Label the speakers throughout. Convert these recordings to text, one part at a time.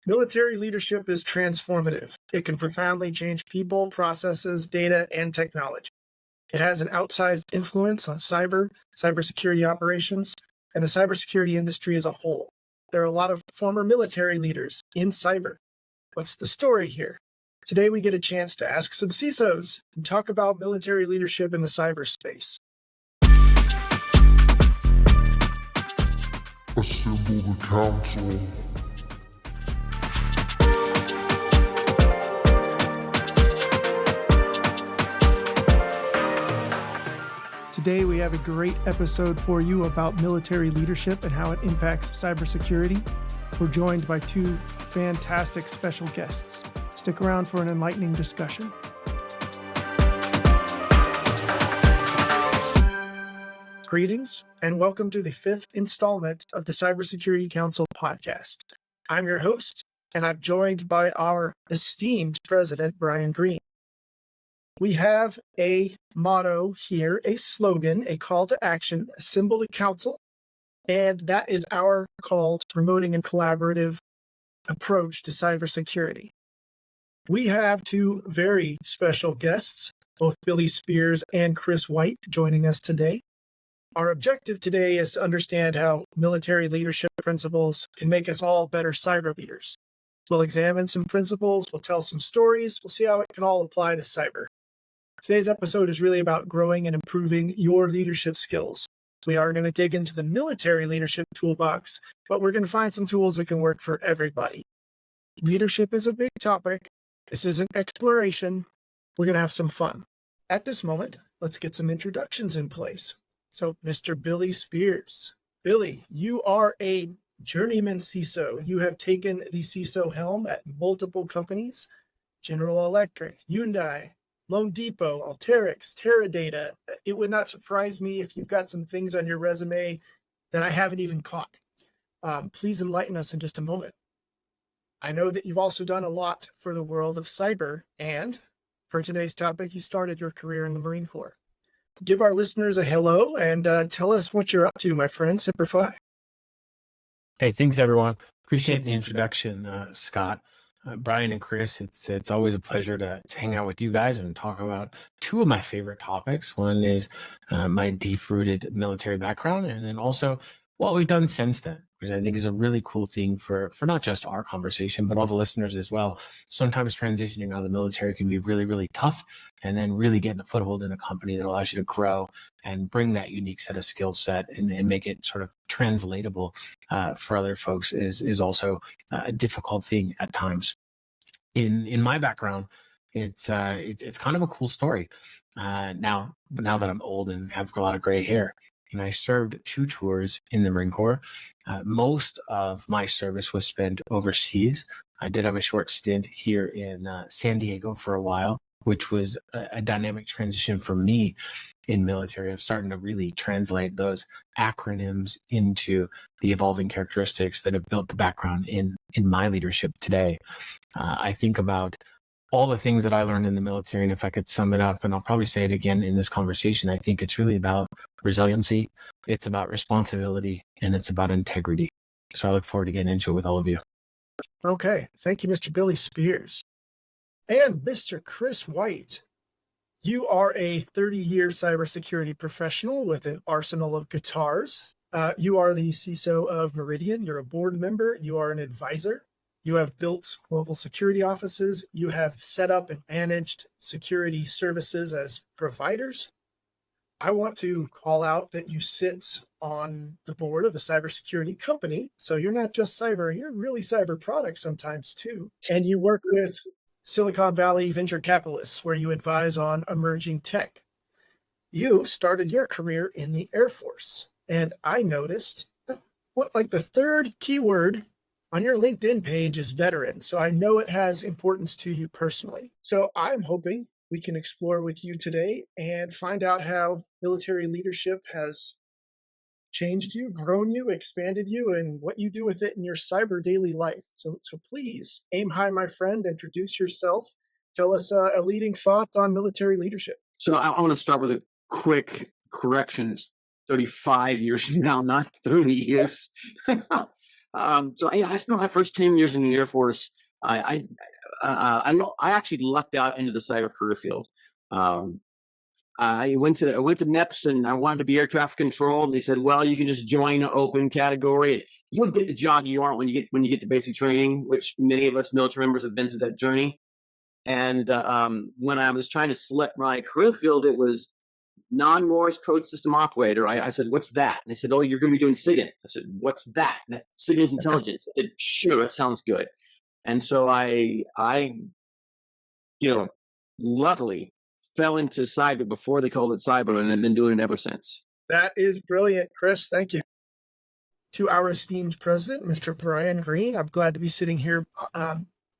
Speaker 1: Military leadership is transformative. It can profoundly change people, processes, data, and technology. It has an outsized influence on cybersecurity operations, and the cybersecurity industry as a whole. There are a lot of former military leaders in cyber. What's the story here? Today we get a chance to ask some CISOs and talk about military leadership in the cyberspace.
Speaker 2: Assemble the council.
Speaker 1: Today we have a great episode for you about military leadership and how it impacts cybersecurity. We're joined by two fantastic special guests. Stick around for an enlightening discussion. Greetings, and welcome to the fifth installment of the Cybersecurity Council podcast. I'm your host, and I'm joined by our esteemed president, Brian Greene. We have a motto here, a slogan, a call to action, assemble the council, and that is our call to promoting a collaborative approach to cybersecurity. We have two very special guests, both Billy Spears and Chris White, joining us today. Our objective today is to understand how military leadership principles can make us all better cyber leaders. We'll examine some principles, we'll tell some stories, we'll see how it can all apply to cyber. Today's episode is really about growing and improving your leadership skills. We are going to dig into the military leadership toolbox, but we're going to find some tools that can work for everybody. Leadership is a big topic. This is an exploration. We're going to have some fun. At this moment, let's get some introductions in place. So, Mr. Billy Spears. Billy, you are a journeyman CISO. You have taken the CISO helm at multiple companies, General Electric, Hyundai, Lone Depot, Alteryx, Teradata. It would not surprise me if you've got some things on your resume that I haven't even caught. Please enlighten us in just a moment. I know that you've also done a lot for the world of cyber, and for today's topic, you started your career in the Marine Corps. Give our listeners a hello and tell us what you're up to, my friend. Semper Fi.
Speaker 3: Hey, thanks, everyone. Appreciate the introduction, Scott. Brian and Chris, it's always a pleasure to hang out with you guys and talk about two of my favorite topics. One is my deep-rooted military background, and then also what we've done since then, which I think is a really cool thing for not just our conversation, but all the listeners as well. Sometimes transitioning out of the military can be really, really tough, and then really getting a foothold in a company that allows you to grow and bring that unique set of skill set and make it sort of translatable for other folks is also a difficult thing at times. In my background, it's kind of a cool story. Now that I'm old and have a lot of gray hair, and I served 2 tours in the Marine Corps. Most of my service was spent overseas. I did have a short stint here in San Diego for a while, which was a dynamic transition for me in military of starting to really translate those acronyms into the evolving characteristics that have built the background in my leadership today. I think about all the things that I learned in the military, and if I could sum it up, and I'll probably say it again in this conversation, I think it's really about resiliency, it's about responsibility, and it's about integrity. So I look forward to getting into it with all of you.
Speaker 1: Okay. Thank you, Mr. Billy Spears. And Mr. Chris White. You are a 30-year cybersecurity professional with an arsenal of guitars. You are the CISO of Meridian. You're a board member. You are an advisor. You have built global security offices. You have set up and managed security services as providers. I want to call out that you sit on the board of a cybersecurity company. So you're not just cyber, you're really cyber products sometimes too. And you work with Silicon Valley venture capitalists where you advise on emerging tech. You started your career in the Air Force. And I noticed the third keyword on your LinkedIn page is veteran. So I know it has importance to you personally. So I'm hoping we can explore with you today and find out how military leadership has changed you, grown you, expanded you, and what you do with it in your cyber daily life. So please aim high, my friend, introduce yourself. Tell us a leading thought on military leadership.
Speaker 4: So I want to start with a quick correction. It's 35 years now, not 30 years. I spent my first 10 years in the Air Force. I actually lucked out into the cyber career field. I went to NEPS and I wanted to be air traffic control. And they said, well, you can just join an open category. You'll get the job you want when you get to basic training, which many of us military members have been through that journey. And when I was trying to select my career field, it was non-Morse code system operator. I said, what's that? And they said, oh, you're going to be doing SIGINT. I said, what's that? And that's signals intelligence. I said, sure, that sounds good. And so I luckily fell into cyber before they called it cyber, and I've been doing it ever since.
Speaker 1: That is brilliant, Chris. Thank you. To our esteemed president, Mr. Brian Greene, I'm glad to be sitting here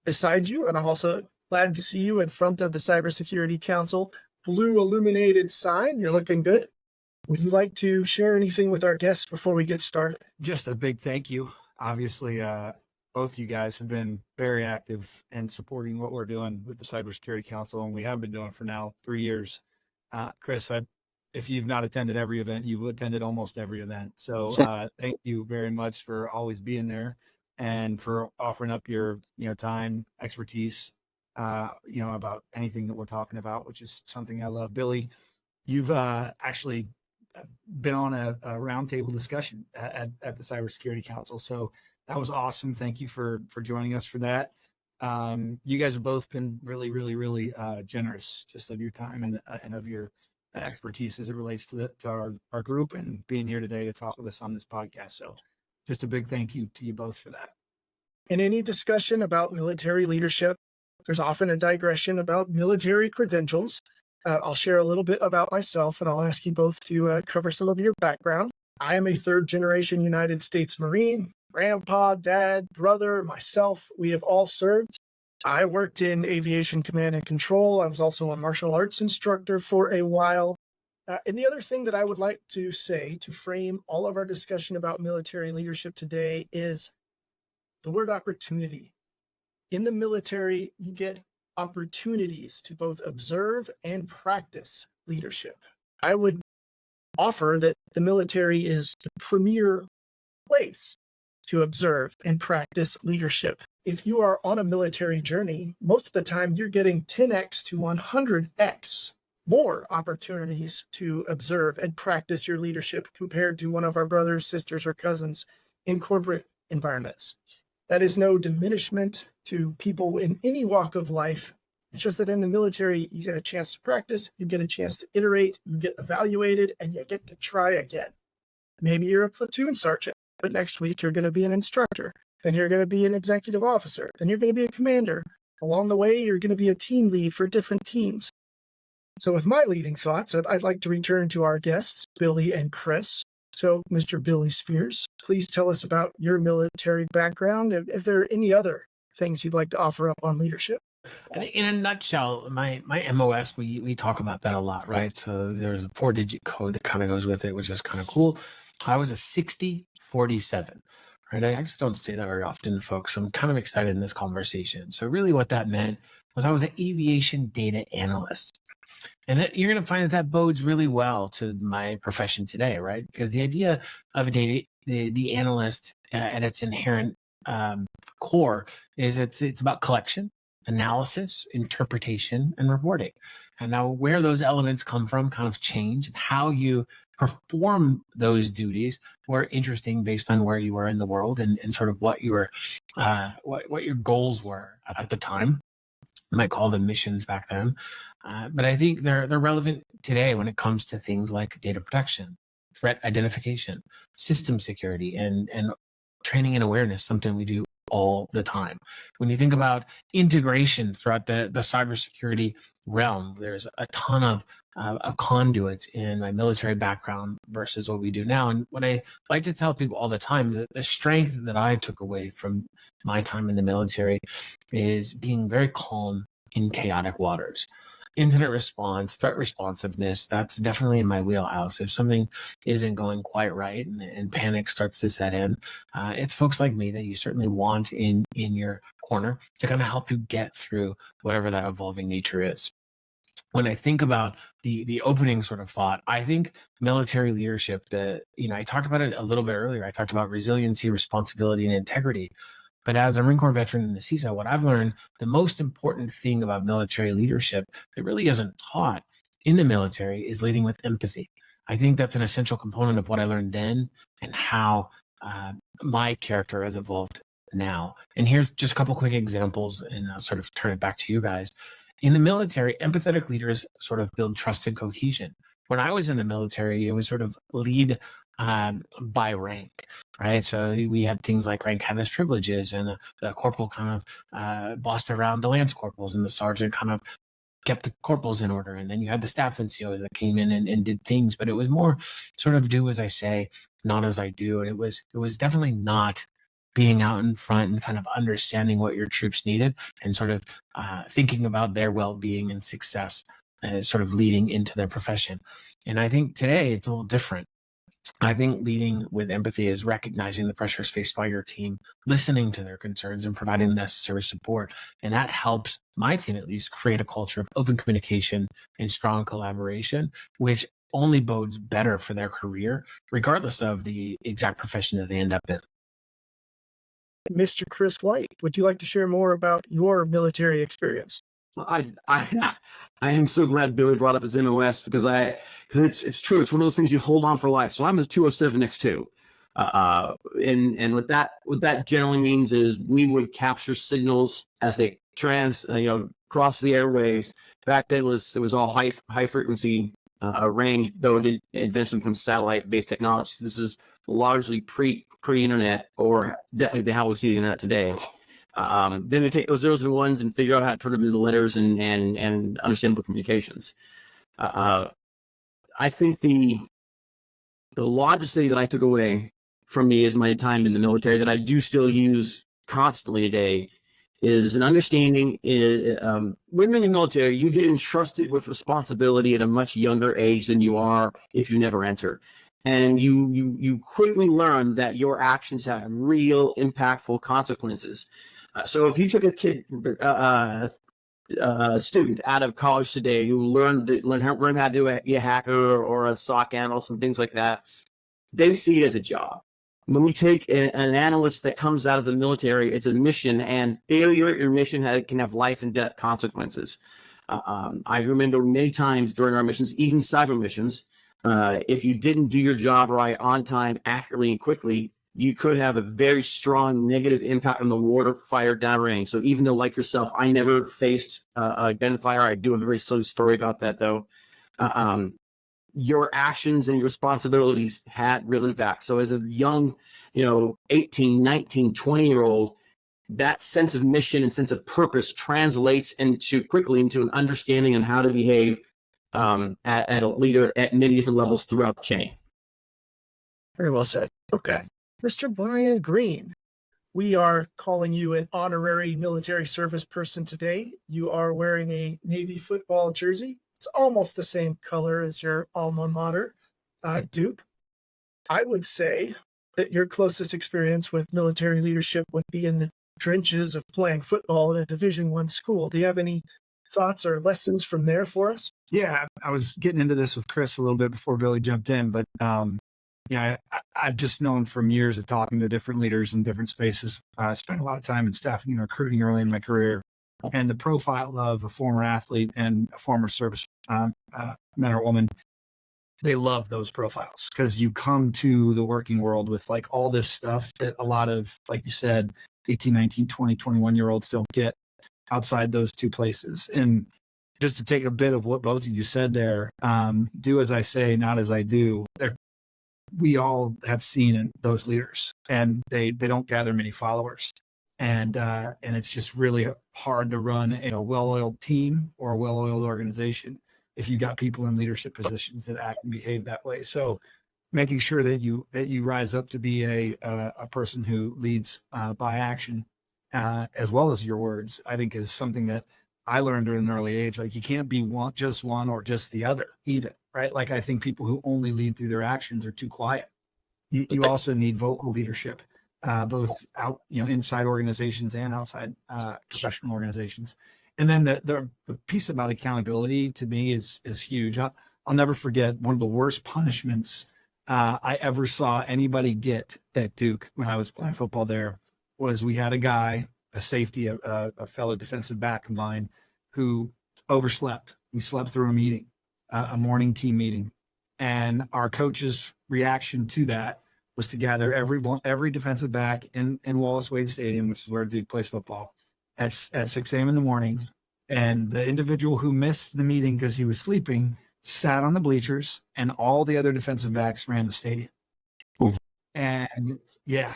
Speaker 1: beside you, and I'm also glad to see you in front of the Cybersecurity Council blue illuminated sign. You're looking good. Would you like to share anything with our guests before we get started?
Speaker 5: Just a big thank you. Obviously, both you guys have been very active in supporting what we're doing with the Cybersecurity Council, and we have been doing for now 3 years. Chris, if you've not attended every event, you've attended almost every event. So thank you very much for always being there and for offering up your time, expertise, about anything that we're talking about, which is something I love. Billy, you've actually been on a roundtable discussion at the Cybersecurity Council. So that was awesome. Thank you for joining us for that. You guys have both been really, really, really generous just of your time and of your expertise as it relates to our group and being here today to talk with us on this podcast. So just a big thank you to you both for that.
Speaker 1: In any discussion about military leadership, there's often a digression about military credentials. I'll share a little bit about myself, and I'll ask you both to cover some of your background. I am a third-generation United States Marine. Grandpa, dad, brother, myself, we have all served. I worked in aviation command and control. I was also a martial arts instructor for a while. And the other thing that I would like to say to frame all of our discussion about military leadership today is the word opportunity. In the military, you get opportunities to both observe and practice leadership. I would offer that the military is the premier place to observe and practice leadership. If you are on a military journey, most of the time you're getting 10x to 100x more opportunities to observe and practice your leadership compared to one of our brothers, sisters, or cousins in corporate environments. That is no diminishment to people in any walk of life. It's just that in the military, you get a chance to practice, you get a chance to iterate, you get evaluated, and you get to try again. Maybe you're a platoon sergeant, but next week you're going to be an instructor. Then you're going to be an executive officer. Then you're going to be a commander. Along the way, you're going to be a team lead for different teams. So with my leading thoughts, I'd like to return to our guests, Billy and Chris. So, Mr. Billy Spears, please tell us about your military background and if there are any other things you'd like to offer up on leadership.
Speaker 3: In a nutshell, my MOS, we talk about that a lot, right? So there's a 4-digit code that kind of goes with it, which is kind of cool. I was a 6047, right? I actually don't say that very often, folks. I'm kind of excited in this conversation. So really what that meant was I was an aviation data analyst. And you're going to find that bodes really well to my profession today, right? Because the idea of the analyst at its inherent core is it's about collection, analysis, interpretation, and reporting. And now where those elements come from kind of change, and how you perform those duties were interesting based on where you were in the world and sort of what your goals were at the time. I might call them missions back then. But I think they're relevant today when it comes to things like data protection, threat identification, system security, and training and awareness, something we do all the time. When you think about integration throughout the cybersecurity realm, there's a ton of conduits in my military background versus what we do now. And what I like to tell people all the time, the strength that I took away from my time in the military is being very calm in chaotic waters. Incident response, threat responsiveness, that's definitely in my wheelhouse. If something isn't going quite right and panic starts to set in, it's folks like me that you certainly want in your corner to kind of help you get through whatever that evolving nature is. when I think about the opening sort of thought, I think military leadership, I talked about it a little bit earlier. I talked about resiliency, responsibility, and integrity. But as a Marine Corps veteran and a CISO, what I've learned, the most important thing about military leadership that really isn't taught in the military is leading with empathy. I think that's an essential component of what I learned then and how my character has evolved now. And here's just a couple quick examples, and I'll sort of turn it back to you guys. In the military, empathetic leaders sort of build trust and cohesion. When I was in the military, it was sort of lead by rank, right? So we had things like rank cadets privileges, and the corporal kind of bossed around the lance corporals, and the sergeant kind of kept the corporals in order. And then you had the staff NCOs that came in and did things, but it was more sort of do as I say, not as I do. And it was definitely not being out in front and kind of understanding what your troops needed and sort of thinking about their well-being and success sort of leading into their profession. And I think today it's a little different. I think leading with empathy is recognizing the pressures faced by your team, listening to their concerns, and providing the necessary support. And that helps my team at least create a culture of open communication and strong collaboration, which only bodes better for their career, regardless of the exact profession that they end up in.
Speaker 1: Mr. Chris White, would you like to share more about your military experience?
Speaker 4: I am so glad Billy brought up his MOS because it's true. It's one of those things you hold on for life. So I'm a 207 X2. And what that generally means is we would capture signals as they cross the airways. Back then it was all high frequency range, though it eventually becomes satellite based technologies. This is largely pre-internet, or definitely how we see the internet today. Then we take those zeros and ones and figure out how to turn them into letters and understandable communications. I think the largest thing that I took away from me is my time in the military that I do still use constantly today is an understanding. When you're in the military, you get entrusted with responsibility at a much younger age than you are if you never enter. And you quickly learn that your actions have real impactful consequences. So if you took a student out of college today who learned how to do a hacker or a SOC analyst and things like that, they see it as a job. When we take an analyst that comes out of the military, it's a mission, and failure at your mission can have life and death consequences. I remember many times during our missions, even cyber missions, if you didn't do your job right, on time, accurately, and quickly, you could have a very strong negative impact on the water fire downrange. So even though, like yourself, I never faced a gunfire, I do have a very silly story about that, though. Your actions and your responsibilities had real impact. So as a young, 18, 19, 20-year-old, that sense of mission and sense of purpose translates quickly into an understanding on how to behave at a leader at many different levels throughout the chain.
Speaker 1: Very well said. Okay. Mr. Brian Greene, we are calling you an honorary military service person today. You are wearing a Navy football jersey. It's almost the same color as your alma mater, Duke. I would say that your closest experience with military leadership would be in the trenches of playing football in a Division I school. Do you have any thoughts or lessons from there for us?
Speaker 5: Yeah, I was getting into this with Chris a little bit before Billy jumped in, but I've just known from years of talking to different leaders in different spaces. I spent a lot of time in staffing and recruiting early in my career, and the profile of a former athlete and a former service man or woman, they love those profiles because you come to the working world with like all this stuff that a lot of, like you said, 18, 19, 20, 21-year-olds don't get outside those two places. And just to take a bit of what both of you said there, do as I say, not as I do. We all have seen those leaders, and they don't gather many followers. And it's just really hard to run a well-oiled team or a well-oiled organization if you got people in leadership positions that act and behave that way. So making sure that you rise up to be a person who leads by action as well as your words, I think is something that I learned at an early age. Like you can't be just one or just the other even, right? Like I think people who only lead through their actions are too quiet. You also need vocal leadership, both out, inside organizations and outside professional organizations. And then the piece about accountability to me is huge. I'll never forget one of the worst punishments I ever saw anybody get at Duke when I was playing football there was we had a guy, a safety, a fellow defensive back of mine who overslept. He slept through a meeting, a morning team meeting. And our coach's reaction to that was to gather every defensive back in Wallace Wade Stadium, which is where Duke plays football, at 6 a.m. in the morning. And the individual who missed the meeting because he was sleeping sat on the bleachers, and all the other defensive backs ran the stadium.
Speaker 4: Ooh.
Speaker 5: And yeah,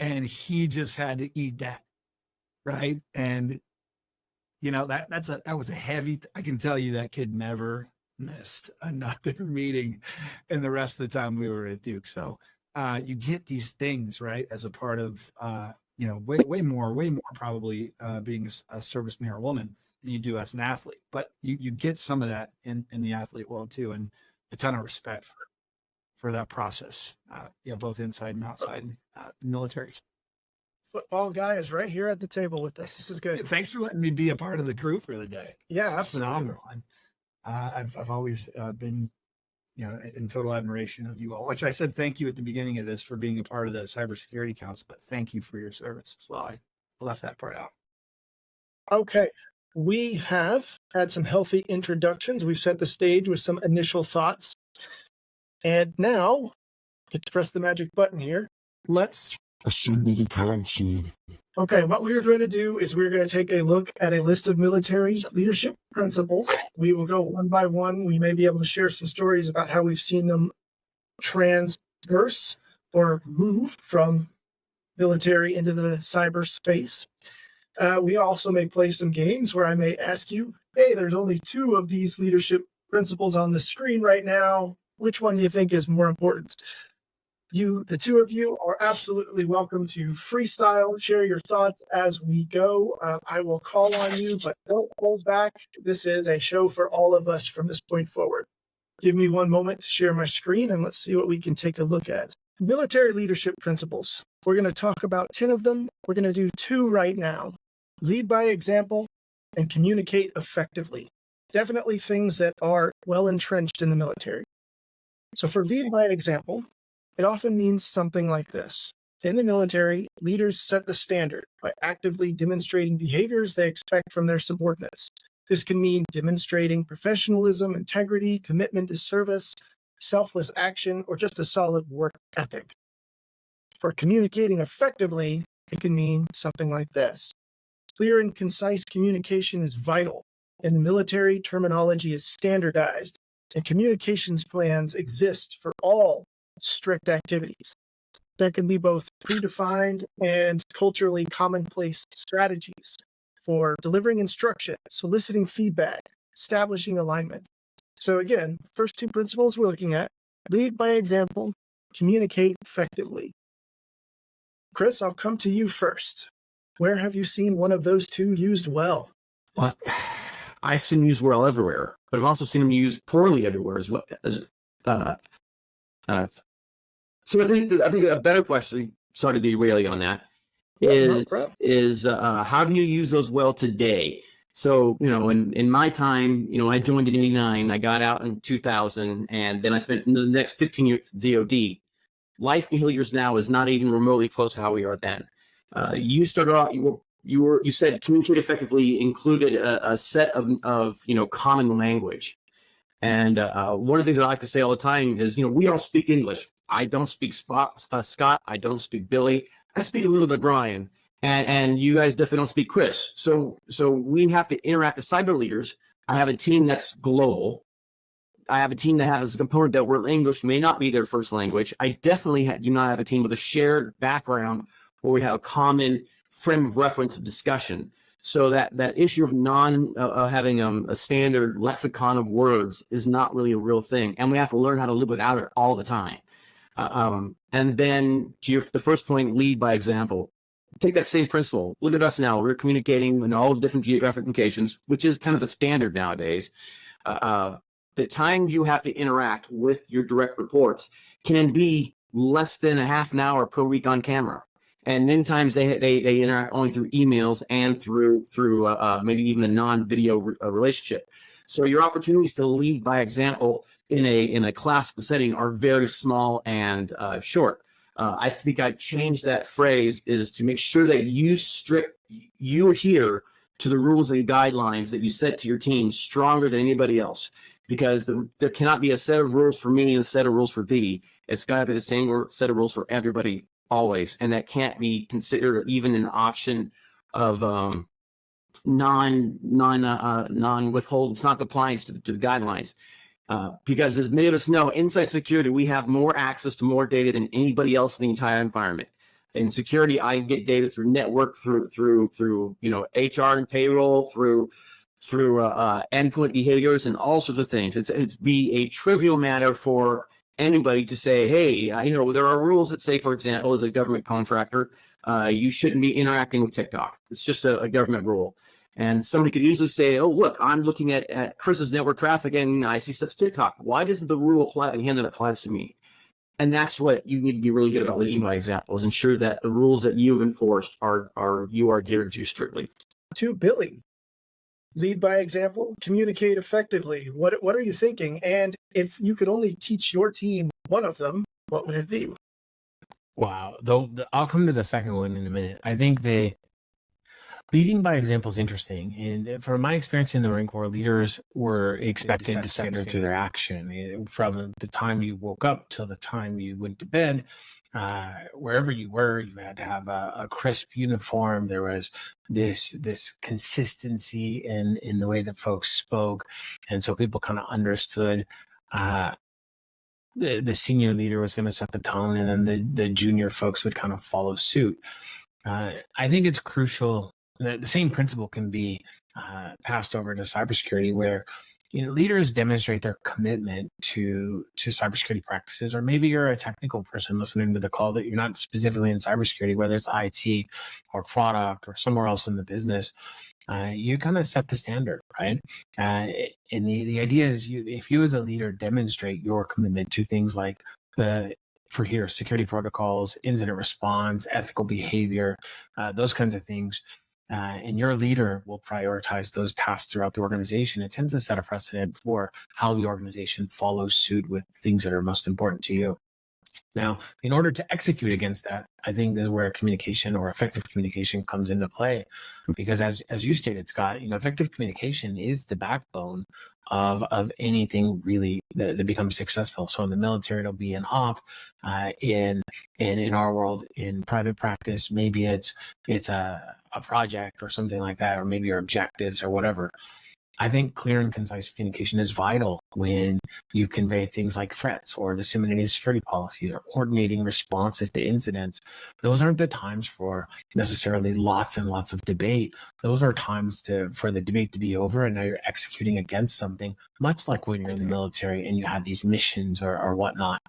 Speaker 5: and he just had to eat that, right? And that was a heavy. I can tell you that kid never missed another meeting, in the rest of the time we were at Duke. So you get these things, right, as a part of way more probably being a serviceman or woman than you do as an athlete. But you get some of that in the athlete world too, and a ton of respect for that process, both inside and outside military.
Speaker 1: Football guy is right here at the table with us. This is good.
Speaker 5: Thanks for letting me be a part of the crew for the day.
Speaker 1: Yeah,
Speaker 5: It's
Speaker 1: absolutely.
Speaker 5: phenomenal. I've always been, in total admiration of you all, which I said thank you at the beginning of this for being a part of the Cybersecurity Council, but thank you for your service as well. I left that part out.
Speaker 1: Okay. We have had some healthy introductions. We've set the stage with some initial thoughts. And now, get to press the magic button here. Let's
Speaker 2: Assemble the council.
Speaker 1: Okay, what we're going to do is we're going to take a look at a list of military leadership principles. We will go one by one. We may be able to share some stories about how we've seen them transverse or move from military into the cyberspace. We also may play some games where I may ask you, hey, there's only 2 of these leadership principles on the screen right now. Which one do you think is more important? The 2 of you are absolutely welcome to freestyle, share your thoughts as we go. I will call on you, but don't hold back. This is a show for all of us from this point forward. Give me one moment to share my screen, and let's see what we can take a look at. Military leadership principles. We're going to talk about 10 of them. We're going to do 2 right now. Lead by example and communicate effectively. Definitely things that are well entrenched in the military. So for lead by example, it often means something like this. In the military, leaders set the standard by actively demonstrating behaviors they expect from their subordinates. This can mean demonstrating professionalism, integrity, commitment to service, selfless action, or just a solid work ethic. For communicating effectively, it can mean something like this. Clear and concise communication is vital, and the military terminology is standardized, and communications plans exist for all strict activities. There can be both predefined and culturally commonplace strategies for delivering instruction, soliciting feedback, establishing alignment. So again, first 2 principles we're looking at: lead by example, communicate effectively. Chris, I'll come to you first. Where have you seen one of those 2 used well?
Speaker 4: Well, I've seen them used well everywhere, but I've also seen them used poorly everywhere as well. So I think a better question, sorry to derail you on that, is how do you use those well today? So, in my time, I joined in 89, I got out in 2000, and then I spent the next 15 years at DOD. Life behaviors now is not even remotely close to how we are then. You started out, you said communicate effectively included a set of common language. And one of the things I like to say all the time is, we all speak English. I don't speak Scott. I don't speak Billy. I speak a little bit Brian. And you guys definitely don't speak Chris. So we have to interact as cyber leaders. I have a team that's global. I have a team that has a component that where English may not be their first language. I definitely do not have a team with a shared background where we have a common frame of reference of discussion. So that issue of having a standard lexicon of words is not really a real thing. And we have to learn how to live without it all the time. And then to the first point, lead by example. Take that same principle. Look at us now. We're communicating in all different geographic locations, which is kind of the standard nowadays. The time you have to interact with your direct reports can be less than a half an hour per week on camera. And many times they interact only through emails and through maybe even a non-video relationship. So your opportunities to lead by example in a classical setting are very small and short. I think I changed that phrase is to make sure that you adhere to the rules and guidelines that you set to your team stronger than anybody else. Because there cannot be a set of rules for me and a set of rules for thee. It's got to be the same set of rules for everybody always, and that can't be considered even an option of non-withhold. It's not compliance to the guidelines. Because as many of us know, inside security, we have more access to more data than anybody else in the entire environment. In security, I get data through network, through HR and payroll, through endpoint behaviors and all sorts of things. It's be a trivial matter for anybody to say, hey, there are rules that say, for example, as a government contractor, you shouldn't be interacting with TikTok. It's just a government rule. And somebody could easily say, oh, look, I'm looking at Chris's network traffic and I see such TikTok. Why doesn't the rule apply to him that applies to me? And that's what you need to be really good about leading by examples. Ensure that the rules that you've enforced you are adhered to strictly.
Speaker 1: To Billy, lead by example, communicate effectively. What are you thinking? And if you could only teach your team one of them, what would it be?
Speaker 3: Wow. Though I'll come to the second one in a minute. I think leading by example is interesting. And from my experience in the Marine Corps, leaders were expected to set standards through their action. From the time you woke up till the time you went to bed, wherever you were, you had to have a crisp uniform. There was this consistency in the way that folks spoke. And so people kind of understood the senior leader was going to set the tone, and then the junior folks would kind of follow suit. I think it's crucial. The same principle can be passed over to cybersecurity, where leaders demonstrate their commitment to cybersecurity practices. Or maybe you're a technical person listening to the call that you're not specifically in cybersecurity, whether it's IT or product or somewhere else in the business. You kind of set the standard, right? And the idea is, if you as a leader demonstrate your commitment to things like security protocols, incident response, ethical behavior, those kinds of things, and your leader will prioritize those tasks throughout the organization, it tends to set a precedent for how the organization follows suit with things that are most important to you. Now, in order to execute against that, I think is where communication or effective communication comes into play. Because as you stated, Scott, effective communication is the backbone of anything really that becomes successful. So in the military, it'll be an op. In our world, in private practice, maybe it's a project or something like that, or maybe your objectives or whatever. I think clear and concise communication is vital when you convey things like threats or disseminating security policies or coordinating responses to incidents. Those aren't the times for necessarily lots and lots of debate. Those are times for the debate to be over, and now you're executing against something, much like when you're in the military and you have these missions or whatnot.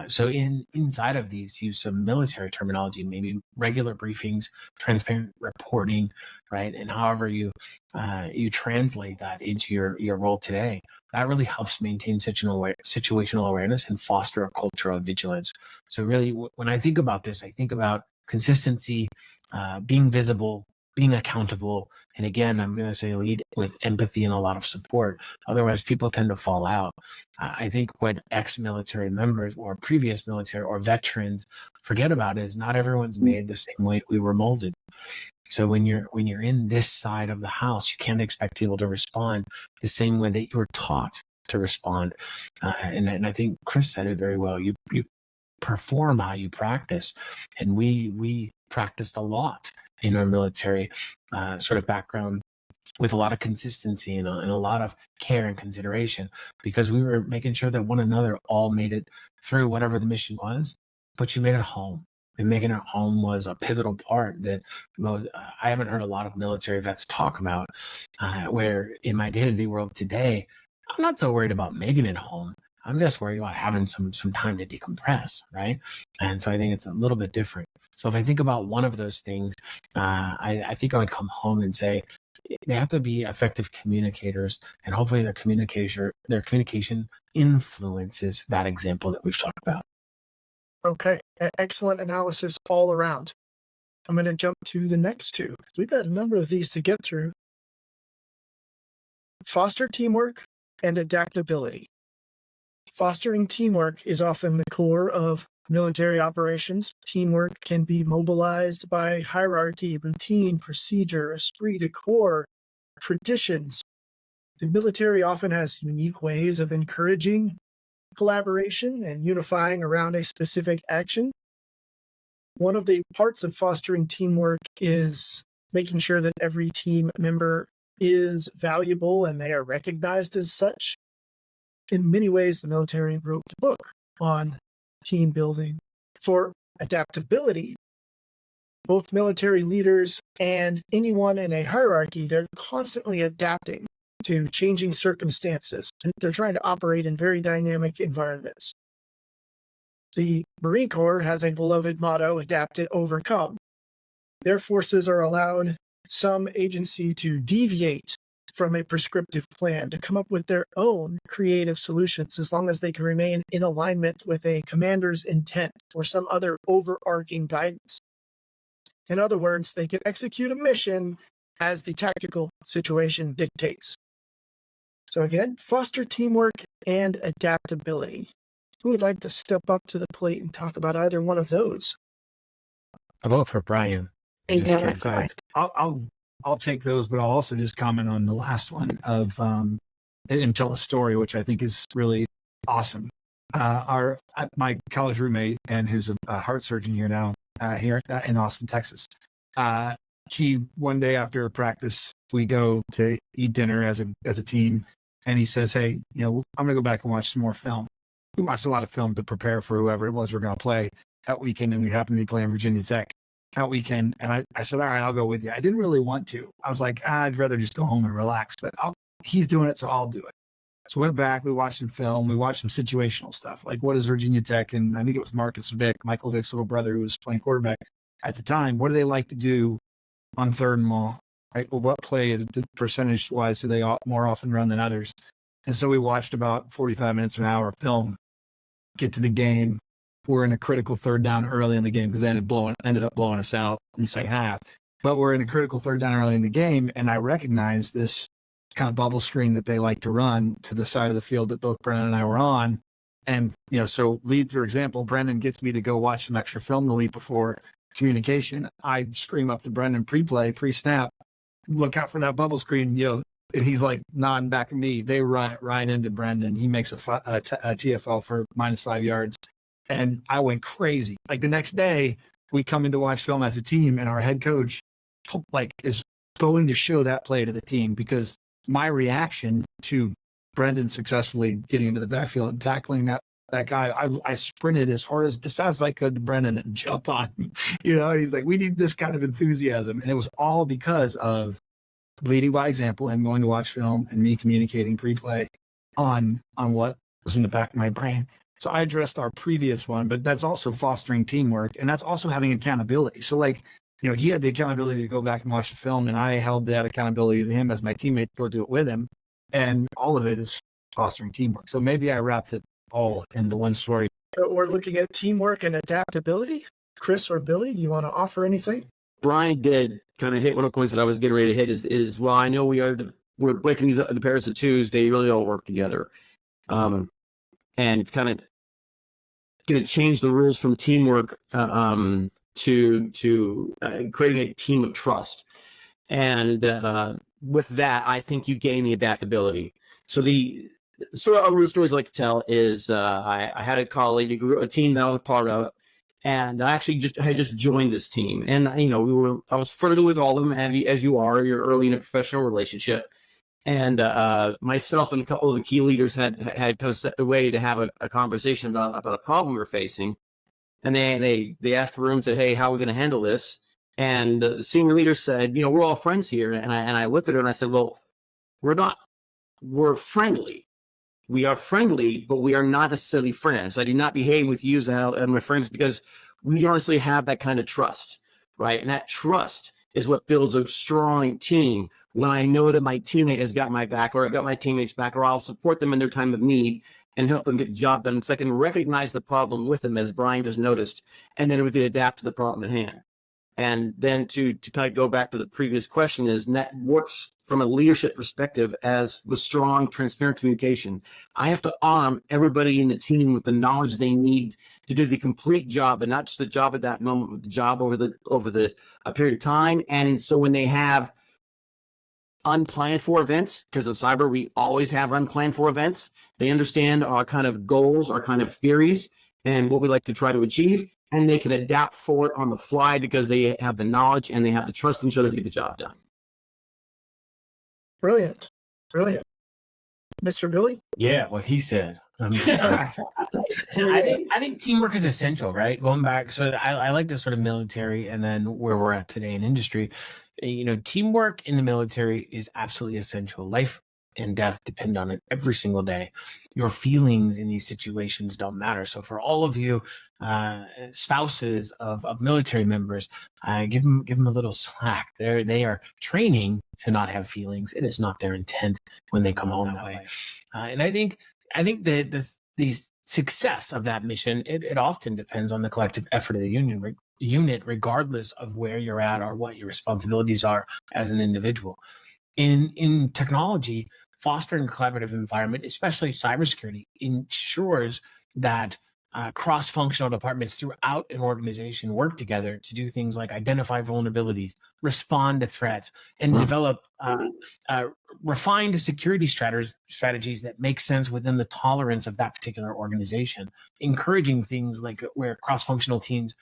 Speaker 3: So inside of these, use some military terminology, maybe regular briefings, transparent reporting, right? And however you translate that into your role today, that really helps maintain situational awareness and foster a culture of vigilance. So really, when I think about this, I think about consistency, being visible, being accountable. And again, I'm going to say lead with empathy and a lot of support. Otherwise, people tend to fall out. I think what ex-military members or previous military or veterans forget about is not everyone's made the same way we were molded. So when you're in this side of the house, you can't expect people to respond the same way that you were taught to respond. And I think Chris said it very well. You perform how you practice, and we practiced a lot in our military sort of background, with a lot of consistency and a lot of care and consideration, because we were making sure that one another all made it through whatever the mission was, but you made it home. And making it home was a pivotal part that I haven't heard a lot of military vets talk about, where in my day-to-day world today, I'm not so worried about making it home. I'm just worried about having some time to decompress, right? And so I think it's a little bit different. So if I think about one of those things, I think I would come home and say, they have to be effective communicators, and hopefully their communication influences that example that we've talked about.
Speaker 1: Okay, excellent analysis all around. I'm going to jump to the next two. We've got a number of these to get through. Foster teamwork and adaptability. Fostering teamwork is often the core of military operations. Teamwork can be mobilized by hierarchy, routine, procedure, esprit de corps, traditions. The military often has unique ways of encouraging collaboration and unifying around a specific action. One of the parts of fostering teamwork is making sure that every team member is valuable and they are recognized as such. In many ways, the military wrote the book on team building. For adaptability, both military leaders and anyone in a hierarchy, they're constantly adapting to changing circumstances. And they're trying to operate in very dynamic environments. The Marine Corps has a beloved motto, adapt and overcome. Their forces are allowed some agency to deviate from a prescriptive plan, to come up with their own creative solutions, as long as they can remain in alignment with a commander's intent or some other overarching guidance. In other words, they can execute a mission as the tactical situation dictates. So again, foster teamwork and adaptability. Who would like to step up to the plate and talk about either one of those?
Speaker 3: I'll vote for Brian.
Speaker 5: I'll take those, but I'll also just comment on the last one of and tell a story, which I think is really awesome. My college roommate, and who's a heart surgeon here now, here in Austin, Texas. He one day after practice, we go to eat dinner as a team, and he says, "Hey, I'm gonna go back and watch some more film." We watched a lot of film to prepare for whoever it was we're gonna play that weekend, and we happened to be playing Virginia Tech that weekend. And I said, all right, I'll go with you. I didn't really want to. I was like, I'd rather just go home and relax, but he's doing it, so I'll do it. So we went back, we watched some film, we watched some situational stuff. Like, what is Virginia Tech? And I think it was Marcus Vick, Michael Vick's little brother, who was playing quarterback at the time. What do they like to do on third and long? Right? Well, what play is percentage wise do they more often run than others? And so we watched about 45 minutes, an hour of film, get to the game. We're in a critical third down early in the game because they ended up blowing us out in the second half. But we're in a critical third down early in the game, and I recognize this kind of bubble screen that they like to run to the side of the field that both Brennan and I were on. And, so lead through example, Brendan gets me to go watch some extra film the week before communication. I scream up to Brendan pre-snap, look out for that bubble screen, and he's like nodding back at me. They run right into Brendan. He makes a TFL for -5 yards. And I went crazy. Like the next day, we come in to watch film as a team, and our head coach is going to show that play to the team, because my reaction to Brendan successfully getting into the backfield and tackling that guy, I sprinted as fast as I could to Brendan and jumped on him. And he's like, we need this kind of enthusiasm. And it was all because of leading by example and going to watch film and me communicating pre-play on what was in the back of my brain. So I addressed our previous one, but that's also fostering teamwork, and that's also having accountability. So he had the accountability to go back and watch the film, and I held that accountability to him as my teammate to go do it with him. And all of it is fostering teamwork. So maybe I wrapped it all into one story.
Speaker 1: We're looking at teamwork and adaptability. Chris or Billy, do you want to offer anything?
Speaker 4: Brian did kind of hit one of the points that I was getting ready to hit is well, I know we're breaking these up into pairs of twos. They really all work together. And kind of going to change the rules from teamwork to creating a team of trust. And with that, I think you gain the adaptability. So the stories I like to tell is I had a colleague, a team that I was a part of, and I actually had just joined this team. And I was friendly with all of them, as you are. You're early in a professional relationship. And myself and a couple of the key leaders had kind of set away to have a conversation about a problem we were facing. And they asked the room, said, hey, how are we going to handle this? And the senior leader said, we're all friends here. And I looked at her and I said, well, we're not. We're friendly. We are friendly, but we are not necessarily friends. I do not behave with you as my friends because we honestly have that kind of trust, right? And that trust is what builds a strong team. When I know that my teammate has got my back, or I've got my teammates back, or I'll support them in their time of need and help them get the job done. So I can recognize the problem with them, as Brian just noticed, and then we can adapt to the problem at hand. And then to kind of go back to the previous question is works from a leadership perspective as with strong, transparent communication. I have to arm everybody in the team with the knowledge they need to do the complete job, and not just the job at that moment, but the job over the period of time. And so when they have unplanned for events, because in cyber we always have unplanned for events, they understand our kind of goals, our kind of theories, and what we like to try to achieve, and they can adapt for it on the fly because they have the knowledge and they have the trust in each other to get the job done.
Speaker 1: Brilliant. Mr. Billy?
Speaker 3: Yeah, what he said. I think teamwork is essential, right? Going back, so I like this sort of military, and then where we're at today in industry. Teamwork in the military is absolutely essential. Life and death depend on it every single day. Your feelings in these situations don't matter. So for all of you spouses of military members, give them a little slack. They are training to not have feelings. It is not their intent when they come home that way. And I think that the success of that mission, it often depends on the collective effort of the unit, regardless of where you're at or what your responsibilities are as an individual. In technology, fostering a collaborative environment, especially cybersecurity, ensures that cross-functional departments throughout an organization work together to do things like identify vulnerabilities, respond to threats, and develop refined security strategies that make sense within the tolerance of that particular organization, encouraging things like where cross-functional teams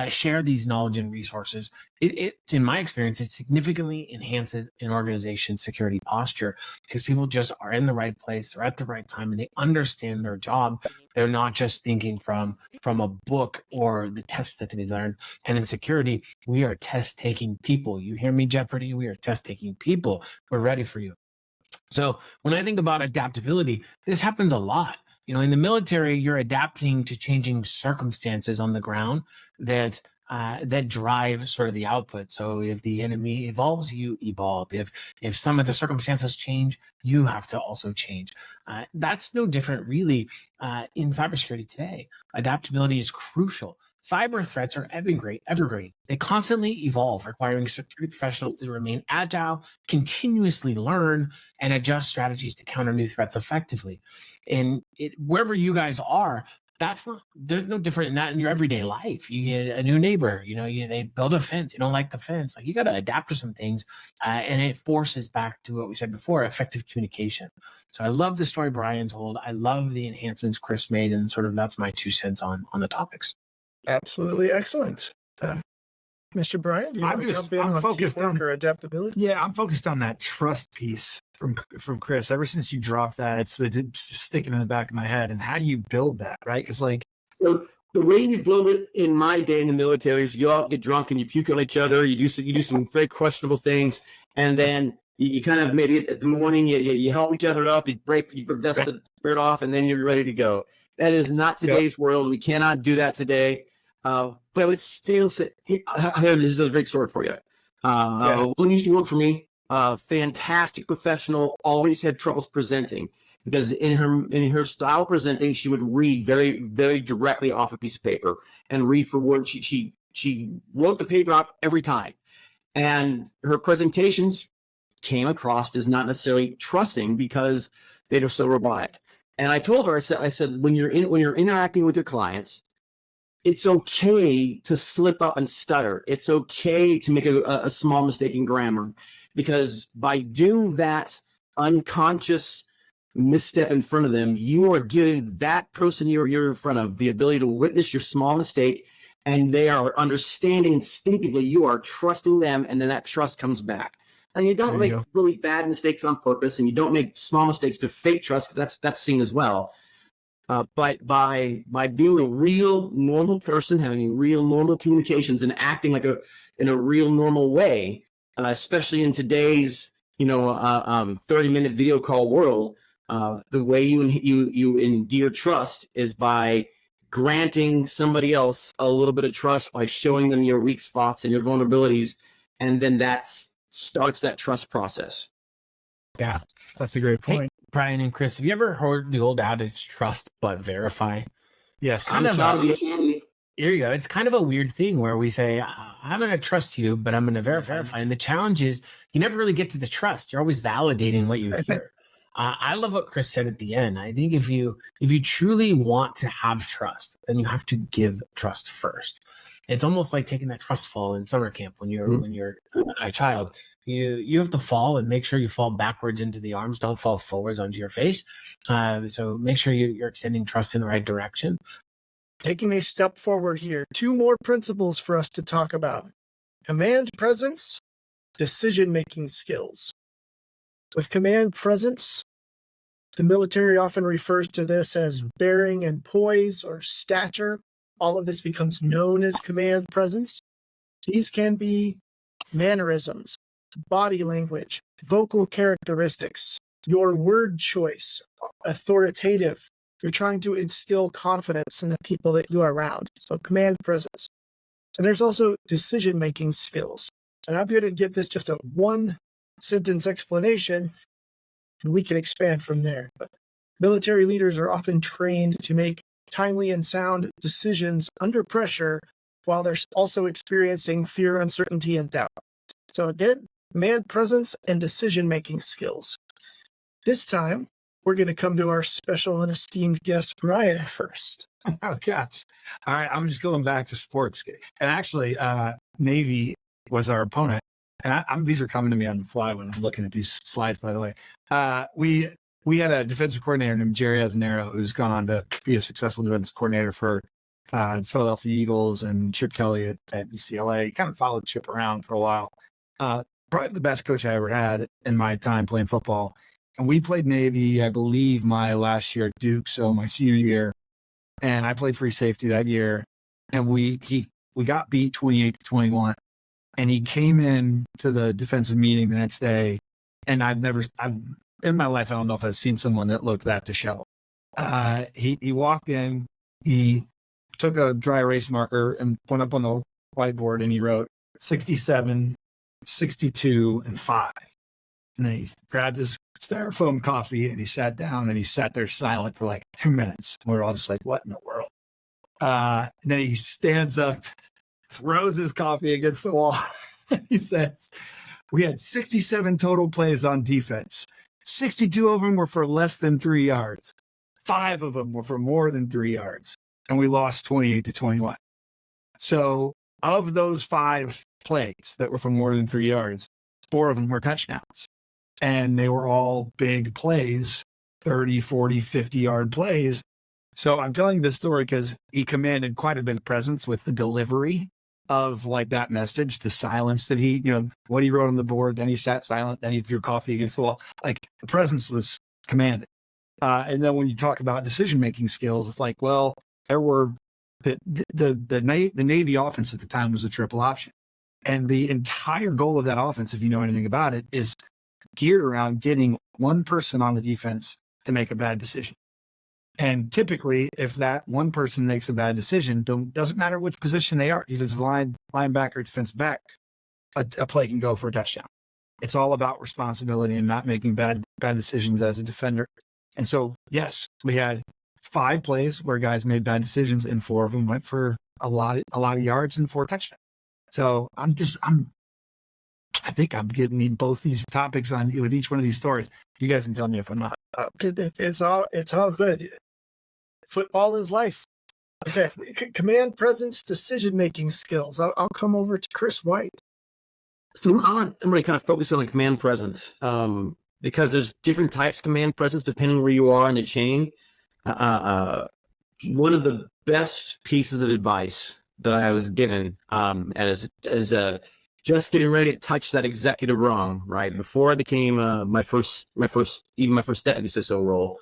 Speaker 3: share these knowledge and resources. It, in my experience, it significantly enhances an organization's security posture because people just are in the right place, they're at the right time, and they understand their job. They're not just thinking from a book or the tests that they learn. And in security, we are test-taking people. You hear me, Jeopardy? We are test-taking people. We're ready for you. So when I think about adaptability, this happens a lot. In the military, you're adapting to changing circumstances on the ground that drive sort of the output. So if the enemy evolves, you evolve. If some of the circumstances change, you have to also change. That's no different, really, in cybersecurity today. Adaptability is crucial. Cyber threats are evergreen. They constantly evolve, requiring security professionals to remain agile, continuously learn, and adjust strategies to counter new threats effectively. And wherever you guys are, there's no different in that in your everyday life. You get a new neighbor, they build a fence. You don't like the fence. Like, you got to adapt to some things. And it forces back to what we said before, effective communication. So I love the story Brian told. I love the enhancements Chris made. And sort of that's my 2 cents on the topics.
Speaker 1: Absolutely excellent. Mr. Brian, do you want to jump in on teamwork or adaptability?
Speaker 5: Yeah, I'm focused on that trust piece from Chris. Ever since you dropped that, it's sticking in the back of my head. And how do you build that, right? Because
Speaker 4: so the way you build it in my day in the military is you all get drunk and you puke on each other. You do some very questionable things, and then you kind of maybe at the morning you help each other up. You dust the spirit off, and then you're ready to go. That is not today's world. We cannot do that today. But it's still, this is a great story for you. When used to work for me, fantastic professional, always had troubles presenting because in her style of presenting, she would read very, very directly off a piece of paper and read for words. She wrote the paper up every time, and her presentations came across as not necessarily trusting because they were so robotic. And I told her, I said, when you're interacting with your clients, it's okay to slip up and stutter. It's okay to make a small mistake in grammar, because by doing that unconscious misstep in front of them, you are giving that person you're in front of the ability to witness your small mistake, and they are understanding instinctively. You are trusting them, and then that trust comes back. And you don't make really bad mistakes on purpose, and you don't make small mistakes to fake trust, because that's seen as well. But by being a real normal person, having real normal communications, and acting in a real normal way, especially in today's 30-minute video call world, the way you endear trust is by granting somebody else a little bit of trust by showing them your weak spots and your vulnerabilities, and then that starts that trust process.
Speaker 5: Yeah, that's a great point.
Speaker 3: Hey, Brian and Chris, have you ever heard the old adage, trust but verify?
Speaker 5: Yes.
Speaker 3: Here you go. It's kind of a weird thing where we say, I'm going to trust you, but I'm going to verify. And the challenge is you never really get to the trust. You're always validating what you hear. I love what Chris said at the end. I think if you truly want to have trust, then you have to give trust first. It's almost like taking that trust fall in summer camp when you're a child. You have to fall and make sure you fall backwards into the arms. Don't fall forwards onto your face. So make sure you're extending trust in the right direction.
Speaker 1: Taking a step forward here, 2 more principles for us to talk about. Command presence, decision-making skills. With command presence, the military often refers to this as bearing and poise or stature. All of this becomes known as command presence. These can be mannerisms, body language, vocal characteristics, your word choice, authoritative. You're trying to instill confidence in the people that you are around. So command presence. And there's also decision-making skills. And I'm going to give this just a 1-sentence explanation, and we can expand from there. But military leaders are often trained to make timely and sound decisions under pressure while they're also experiencing fear, uncertainty, and doubt. So again, command presence and decision-making skills. This time, we're going to come to our special and esteemed guest, Brian, first.
Speaker 5: Oh, gosh. All right. I'm just going back to sports. And actually, Navy was our opponent. And these are coming to me on the fly when I'm looking at these slides, by the way. We had a defensive coordinator named Jerry Azanero, who's gone on to be a successful defense coordinator for Philadelphia Eagles and Chip Kelly at UCLA. He kind of followed Chip around for a while. Probably the best coach I ever had in my time playing football. And we played Navy, I believe, my last year at Duke, so my senior year. And I played free safety that year. And we got beat 28-21. And he came in to the defensive meeting the next day. And in my life, I don't know if I've seen someone that looked that disheveled. He walked in, he took a dry erase marker and went up on the whiteboard and he wrote 67, 62, and 5. And then he grabbed his styrofoam coffee and he sat down and he sat there silent for like 2 minutes. And we were all just like, what in the world? And then he stands up, throws his coffee against the wall. He says, we had 67 total plays on defense. 62 of them were for less than 3 yards. 5 of them were for more than 3 yards. And we lost 28-21. So of those 5 plays that were for more than 3 yards, 4 of them were touchdowns. And they were all big plays, 30, 40, 50-yard plays. So I'm telling you this story because he commanded quite a bit of presence with the delivery of like that message, the silence that he, what he wrote on the board, then he sat silent, then he threw coffee against the wall. Like the presence was commanded. And then when you talk about decision-making skills, it's like, well, there were the Navy offense at the time was a triple option. And the entire goal of that offense, if you know anything about it, is geared around getting one person on the defense to make a bad decision. And typically, if that one person makes a bad decision, doesn't matter which position they are, defensive line, linebacker, defensive back, a play can go for a touchdown. It's all about responsibility and not making bad decisions as a defender. And so, yes, we had 5 plays where guys made bad decisions, and 4 of them went for a lot of yards and 4 touchdowns. So I think I'm getting both these topics on with each one of these stories. You guys can tell me if I'm not.
Speaker 1: It's all good. Football is life. Okay, command presence, decision-making skills. I'll come over to Chris White.
Speaker 4: So I'm really kind of focusing on command presence because there's different types of command presence depending where you are in the chain. One of the best pieces of advice that I was given as just getting ready to touch that executive rung, right before I became my first deputy CISO role,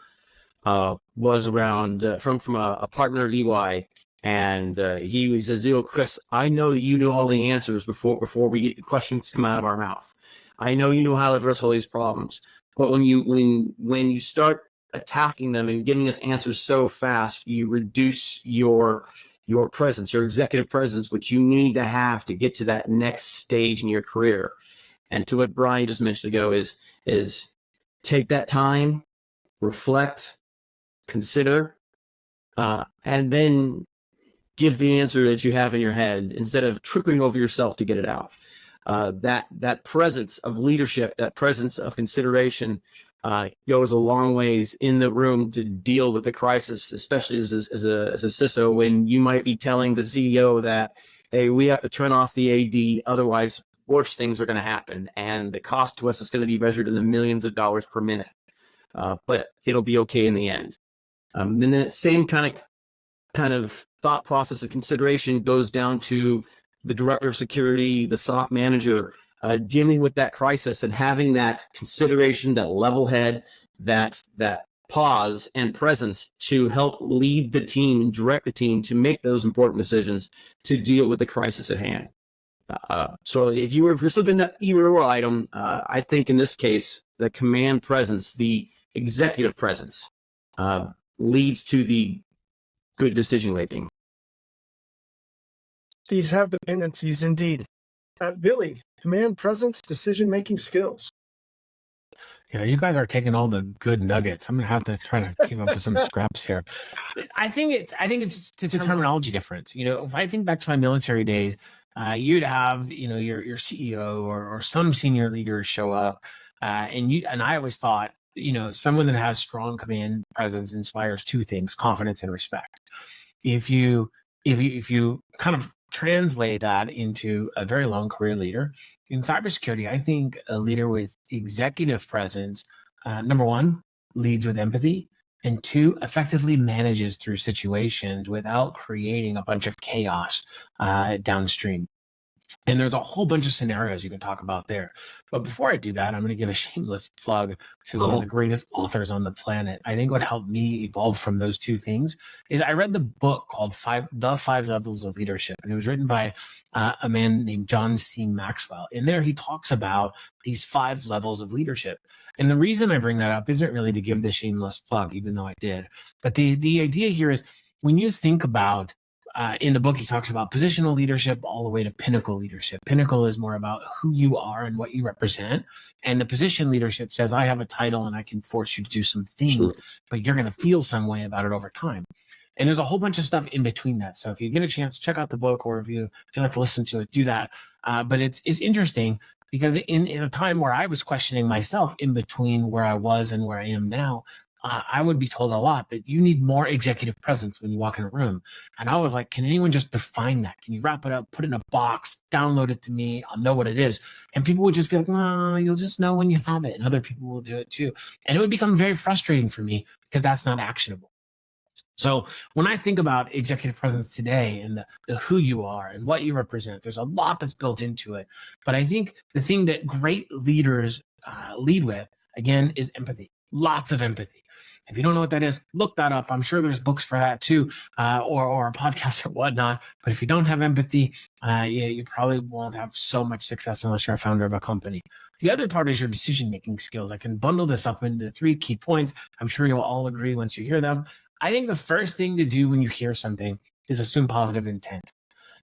Speaker 4: was around from a partner at EY, and he says, Chris, I know that you know all the answers before we get the questions come out of our mouth. I know you know how to address all these problems, but when you start attacking them and getting us answers so fast, you reduce your presence, your executive presence, which you need to have to get to that next stage in your career. And to what Brian just mentioned ago is take that time, reflect, consider, and then give the answer that you have in your head instead of tripping over yourself to get it out. That presence of leadership, that presence of consideration goes a long ways in the room to deal with the crisis, especially as a CISO, when you might be telling the CEO that, hey, we have to turn off the AD, otherwise worse things are going to happen. And the cost to us is going to be measured in the millions of dollars per minute. But it'll be okay in the end. And then that same kind of thought process of consideration goes down to the director of security, the SOC manager, dealing with that crisis and having that consideration, that level head, that pause and presence to help lead the team and direct the team to make those important decisions to deal with the crisis at hand. So if you're slipping that either item, I think in this case, the command presence, the executive presence, leads to the good decision making.
Speaker 1: These have dependencies indeed. Billy, command presence, decision-making skills.
Speaker 3: Yeah, you guys are taking all the good nuggets. I'm gonna have to try to keep up with some scraps here. I think it's a terminology difference. You know, if I think back to my military days, you'd have, you know, your CEO or some senior leader show up, and I always thought, you know, someone that has strong command presence inspires two things: confidence and respect. If you kind of translate that into a very long career leader in cybersecurity, I think a leader with executive presence, number one, leads with empathy, and two, effectively manages through situations without creating a bunch of chaos downstream. And there's a whole bunch of scenarios you can talk about there. But before I do that, I'm going to give a shameless plug to one of the greatest authors on the planet. I think what helped me evolve from those two things is I read the book called The Five Levels of Leadership. And it was written by a man named John C. Maxwell. In there, he talks about these 5 levels of leadership. And the reason I bring that up isn't really to give the shameless plug, even though I did. But the idea here is when you think about in the book, he talks about positional leadership all the way to pinnacle leadership. Pinnacle is more about who you are and what you represent. And the position leadership says, I have a title and I can force you to do some things, but you're going to feel some way about it over time. And there's a whole bunch of stuff in between that. So if you get a chance, check out the book, or if you feel like to listen to it, do that. But it's interesting because in a time where I was questioning myself in between where I was and where I am now, I would be told a lot that you need more executive presence when you walk in a room. And I was like, can anyone just define that? Can you wrap it up, put it in a box, download it to me? I'll know what it is. And people would just be like, no, you'll just know when you have it. And other people will do it too. And it would become very frustrating for me because that's not actionable. So when I think about executive presence today and the who you are and what you represent, there's a lot that's built into it. But I think the thing that great leaders lead with, again, is empathy. Lots of empathy. If you don't know what that is, look that up. I'm sure there's books for that too, or a podcast or whatnot. But if you don't have empathy, you probably won't have so much success unless you're a founder of a company. The other part is your decision-making skills. I can bundle this up into 3 key points. I'm sure you'll all agree once you hear them. I think the first thing to do when you hear something is assume positive intent.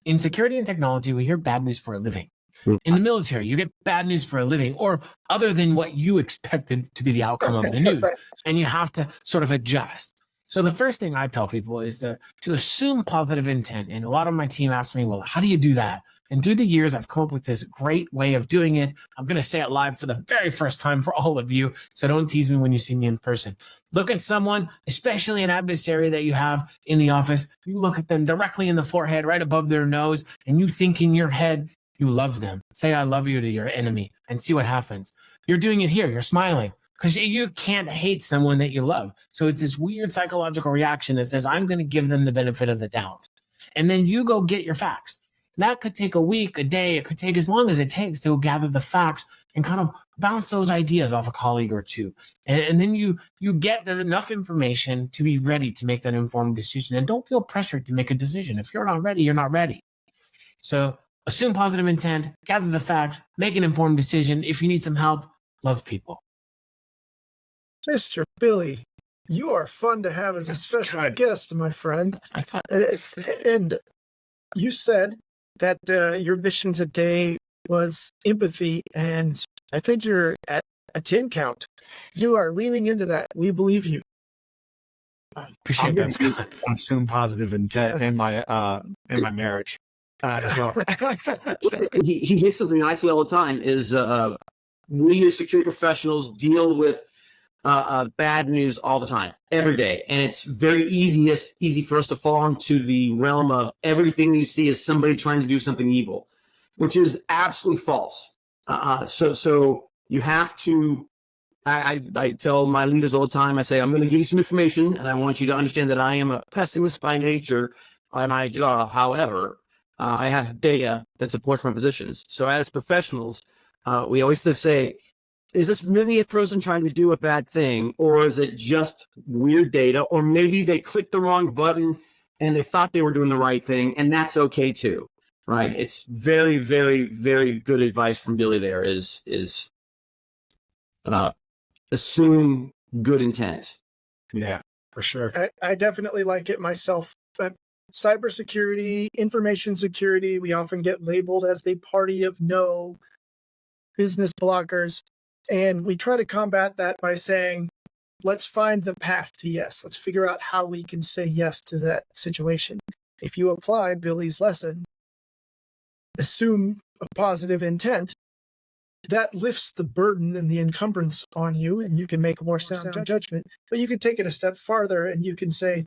Speaker 3: In security and technology, we hear bad news for a living. In the military, you get bad news for a living, or other than what you expected to be the outcome of the news, and you have to sort of adjust. So the first thing I tell people is to assume positive intent. And a lot of my team asks me, well, how do you do that? And through the years, I've come up with this great way of doing it. I'm going to say it live for the very first time for all of you, so don't tease me when you see me in person. Look at someone, especially an adversary that you have in the office. You look at them directly in the forehead, right above their nose, and you think in your head, you love them. Say, I love you to your enemy and see what happens. You're doing it here. You're smiling because you can't hate someone that you love. So it's this weird psychological reaction that says, I'm going to give them the benefit of the doubt. And then you go get your facts. That could take a week, a day. It could take as long as it takes to gather the facts and kind of bounce those ideas off a colleague or two. And then you get enough information to be ready to make that informed decision. And don't feel pressured to make a decision. If you're not ready, you're not ready. So assume positive intent, gather the facts, make an informed decision. If you need some help, love people.
Speaker 1: Mr. Billy, you are fun to have as a special guest, my friend. And you said that your mission today was empathy, and I think you're at a 10 count. You are leaning into that. We believe you.
Speaker 3: Appreciate that, Scott.
Speaker 5: Assume positive in my marriage as well.
Speaker 4: He hits something I say all the time is we as security professionals deal with bad news all the time, every day. And it's very easy for us to fall into the realm of everything you see is somebody trying to do something evil, which is absolutely false. So you have to, I tell my leaders all the time, I say, I'm going to give you some information and I want you to understand that I am a pessimist by nature by my job. However, I have data that supports my positions. So as professionals, we always say, is this really a person trying to do a bad thing, or is it just weird data, or maybe they clicked the wrong button and they thought they were doing the right thing, and that's okay too, right? It's very, very, very good advice from Billy there is assume good intent.
Speaker 5: Yeah, for sure.
Speaker 1: I definitely like it myself. Cybersecurity, information security, we often get labeled as the party of no, business blockers. And we try to combat that by saying, let's find the path to yes. Let's figure out how we can say yes to that situation. If you apply Billy's lesson, assume a positive intent, that lifts the burden and the encumbrance on you, and you can make a more sound judgment. But you can take it a step farther and you can say,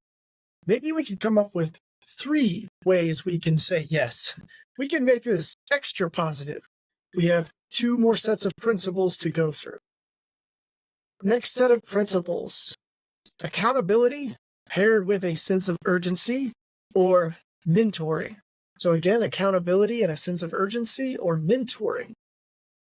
Speaker 1: maybe we can come up with 3 ways we can say yes. We can make this extra positive. We have 2 more sets of principles to go through. Next set of principles, accountability paired with a sense of urgency or mentoring. So again, accountability and a sense of urgency or mentoring.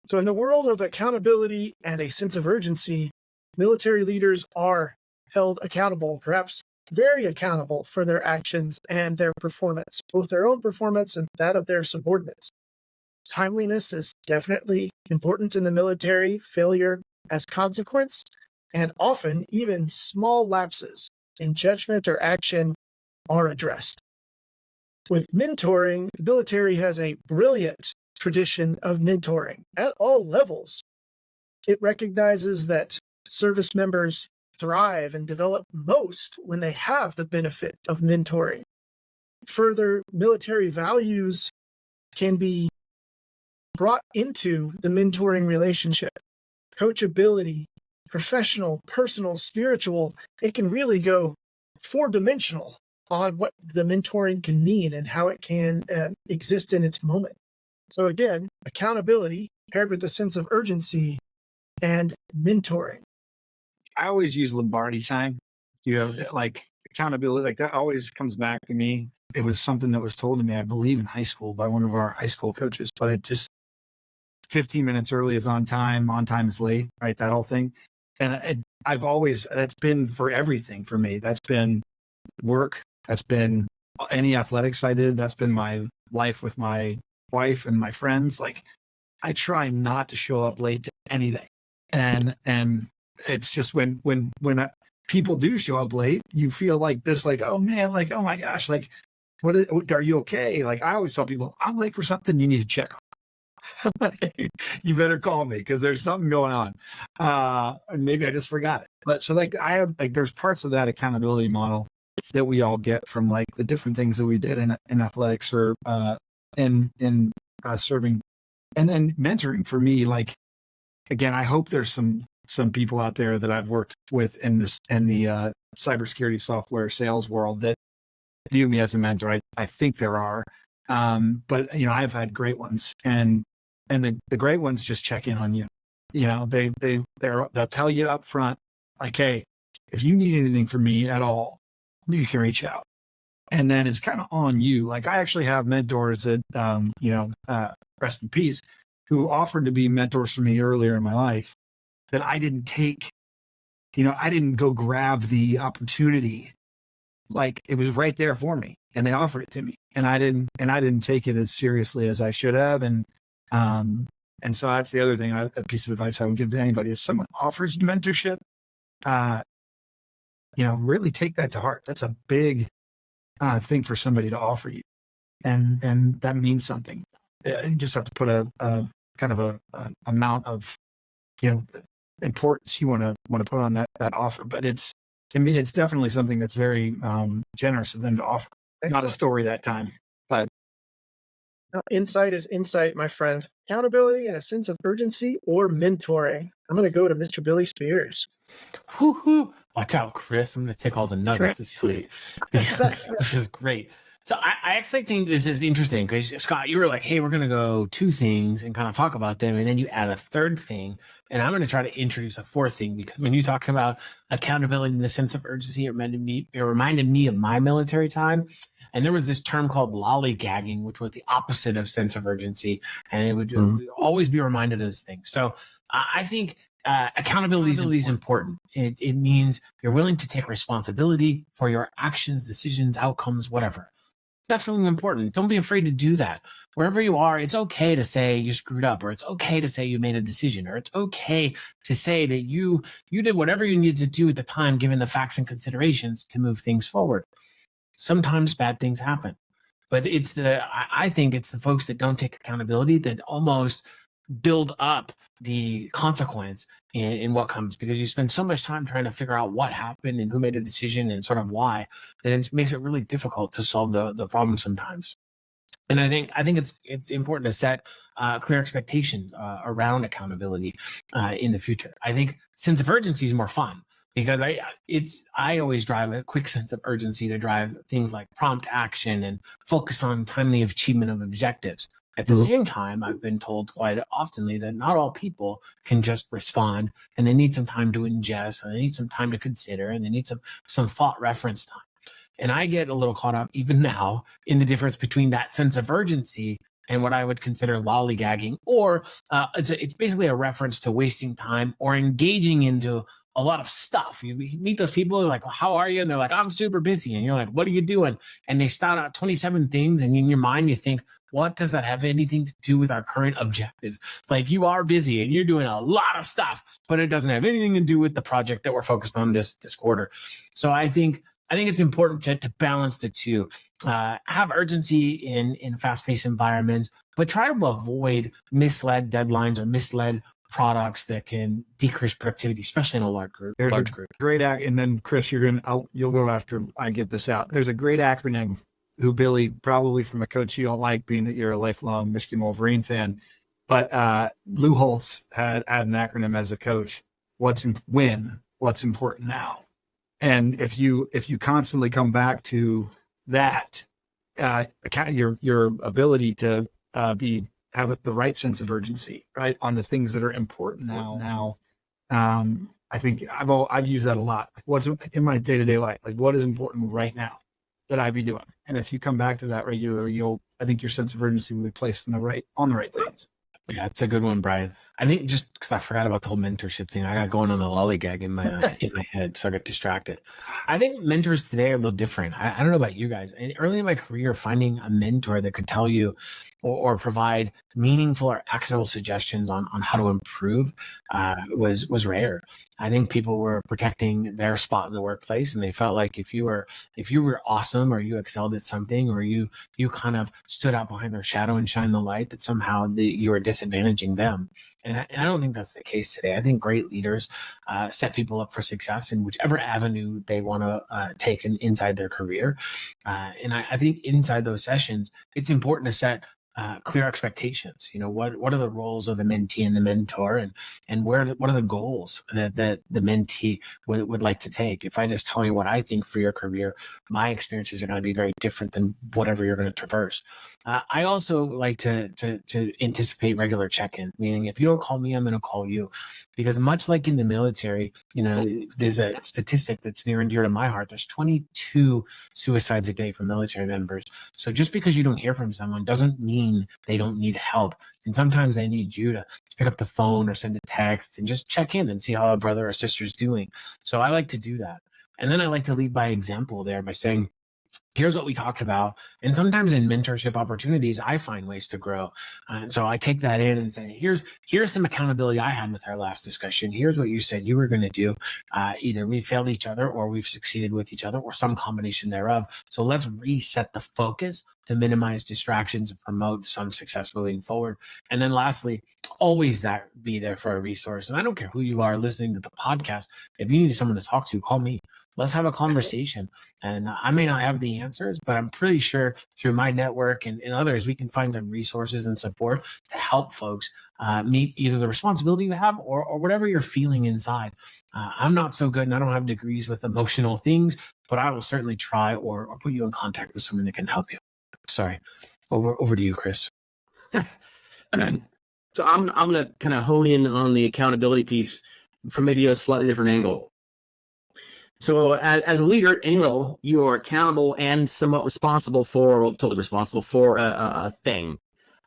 Speaker 1: So in the world of accountability and a sense of urgency, military leaders are held accountable, perhaps very accountable for their actions and their performance, both their own performance and that of their subordinates. Timeliness is definitely important in the military. Failure as consequence, and often even small lapses in judgment or action are addressed. With mentoring, the military has a brilliant tradition of mentoring at all levels. It recognizes that service members thrive and develop most when they have the benefit of mentoring. Further, military values can be brought into the mentoring relationship. Coachability, professional, personal, spiritual, it can really go 4-dimensional on what the mentoring can mean and how it can exist in its moment. So again, accountability paired with a sense of urgency and mentoring.
Speaker 5: I always use Lombardi time. You have like accountability, like that always comes back to me. It was something that was told to me, I believe, in high school by one of our high school coaches, but it just 15 minutes early is on time is late, right? That whole thing. And I've always, that's been for everything for me. That's been work. That's been any athletics I did. That's been my life with my wife and my friends. Like I try not to show up late to anything. And it's just when people do show up late, you feel like this, like, oh man, like, oh my gosh, like, are you okay? Like I always tell people, I'm late for something you need to check on. You better call me because there's something going on. Maybe I just forgot it. But so like I have like there's parts of that accountability model that we all get from like the different things that we did in athletics or in serving, and then mentoring for me. Like again, I hope there's some people out there that I've worked with in the cybersecurity software sales world that view me as a mentor. I think there are, but you know I've had great ones, and the great ones just check in on you. You know they'll tell you up front, like, hey, if you need anything from me at all, you can reach out. And then it's kind of on you. Like I actually have mentors that rest in peace, who offered to be mentors for me earlier in my life that I didn't take. You know, I didn't go grab the opportunity. Like it was right there for me, and they offered it to me, and I didn't take it as seriously as I should have. And so that's the other thing, a piece of advice I would give to anybody: if someone offers you mentorship, really take that to heart. That's a big thing for somebody to offer you, and that means something. You just have to put a kind of a amount of importance you want to put on that offer. But it's to me, it's definitely something that's very generous of them to offer. Not a story that time, but
Speaker 1: Now, insight is insight, my friend. Accountability and a sense of urgency or mentoring. I'm going to go to Mr. Billy Spears.
Speaker 3: Whoo-hoo. Watch out, Chris. I'm going to take all the nuggets this time. This is great. So I actually think this is interesting because, Scott, you were like, hey, we're going to go 2 things and kind of talk about them. And then you add a 3rd thing. And I'm going to try to introduce a 4th thing, because when you talk about accountability and the sense of urgency, it reminded me of my military time. And there was this term called lollygagging, which was the opposite of sense of urgency. And it would always be reminded of those things. So I think accountability is important. It means you're willing to take responsibility for your actions, decisions, outcomes, whatever. That's really important. Don't be afraid to do that. Wherever you are, it's okay to say you screwed up, or it's okay to say you made a decision, or it's okay to say that you did whatever you needed to do at the time, given the facts and considerations to move things forward. Sometimes bad things happen, but I think it's the folks that don't take accountability that almost build up the consequence in what comes, because you spend so much time trying to figure out what happened and who made a decision and sort of why, that it makes it really difficult to solve the problem sometimes. And I think it's important to set clear expectations around accountability in the future. I think sense of urgency is more fun, because I always drive a quick sense of urgency to drive things like prompt action and focus on timely achievement of objectives. At the same time, I've been told quite oftenly that not all people can just respond, and they need some time to ingest, and they need some time to consider, and they need some thought reference time. And I get a little caught up even now in the difference between that sense of urgency and what I would consider lollygagging, or it's basically a reference to wasting time or engaging into a lot of stuff. You meet those people, they're like, well, how are you? And they're like, I'm super busy. And you're like, what are you doing? And they start out 27 things. And in your mind, you think, what does that have anything to do with our current objectives? Like, you are busy and you're doing a lot of stuff, but it doesn't have anything to do with the project that we're focused on this quarter. So I think it's important to balance the two. Have urgency in fast-paced environments, but try to avoid misled deadlines or misled products that can decrease productivity, especially in a large group.
Speaker 5: Great and then Chris, you'll go after I get this out. There's a great acronym who, Billy, probably from a coach you don't like, being that you're a lifelong Michigan Wolverine fan, but Lou Holtz had an acronym as a coach. What's important now? And if you constantly come back to that, your ability to have the right sense of urgency, right, on the things that are important now. I think I've used that a lot. Like, what's in my day-to-day life? Like, what is important right now that I be doing? And if you come back to that regularly, I think your sense of urgency will be placed on the right things.
Speaker 3: Yeah, it's a good one, Brian. I think just because I forgot about the whole mentorship thing, I got going on the lollygag in my head, so I got distracted. I think mentors today are a little different. I don't know about you guys. And early in my career, finding a mentor that could tell you or provide meaningful or actionable suggestions on how to improve was rare. I think people were protecting their spot in the workplace, and they felt like if you were awesome, or you excelled at something, or you kind of stood out behind their shadow and shined the light, that somehow you were disadvantaging them. And I don't think that's the case today. I think great leaders set people up for success in whichever avenue they want to take inside their career. And I think inside those sessions, it's important to set clear expectations. What are the roles of the mentee and the mentor, and what are the goals that the mentee would like to take? If I just tell you what I think for your career, my experiences are going to be very different than whatever you're going to traverse. I also like to anticipate regular check-in, meaning if you don't call me, I'm going to call you, because much like in the military, there's a statistic that's near and dear to my heart. There's 22 suicides a day for military members. So just because you don't hear from someone doesn't mean they don't need help. And sometimes they need you to pick up the phone or send a text and just check in and see how a brother or sister is doing. So I like to do that. And then I like to lead by example there by saying, here's what we talked about. And sometimes in mentorship opportunities, I find ways to grow. And so I take that in and say, here's some accountability I had with our last discussion. Here's what you said you were going to do. Either we failed each other or we've succeeded with each other or some combination thereof. So let's reset the focus to minimize distractions and promote some success moving forward. And then lastly, always be there for a resource. And I don't care who you are listening to the podcast. If you need someone to talk to, call me. Let's have a conversation. And I may not have the answers, but I'm pretty sure through my network and others, we can find some resources and support to help folks meet either the responsibility you have or whatever you're feeling inside. I'm not so good and I don't have degrees with emotional things, but I will certainly try or put you in contact with someone that can help you. Sorry. Over to you, Chris.
Speaker 4: So I'm going to kind of hone in on the accountability piece from maybe a slightly different angle. So as a leader, you are accountable and somewhat responsible for, totally responsible for a thing.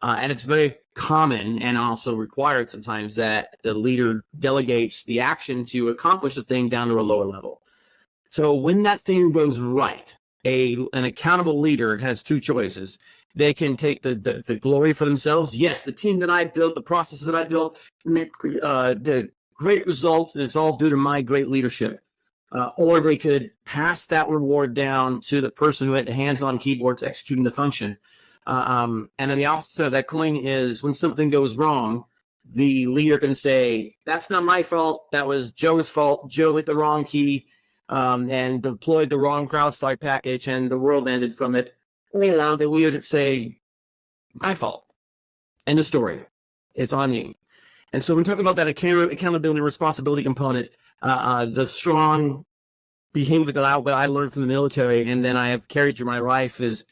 Speaker 4: And it's very common and also required sometimes that the leader delegates the action to accomplish the thing down to a lower level. So when that thing goes right, an accountable leader has two choices. They can take the glory for themselves. Yes, the team that I built, the processes that I built, the great result, and it's all due to my great leadership. Or they could pass that reward down to the person who had the hands-on keyboards executing the function. And then the opposite side of that coin is when something goes wrong, the leader can say, that's not my fault. That was Joe's fault. Joe hit the wrong key and deployed the wrong CrowdStrike package, and the world ended from it. The leader could say, my fault. End of story. It's on you. And so when we talk about that accountability and responsibility component, the strong behavior that I learned from the military and then I have carried through my life is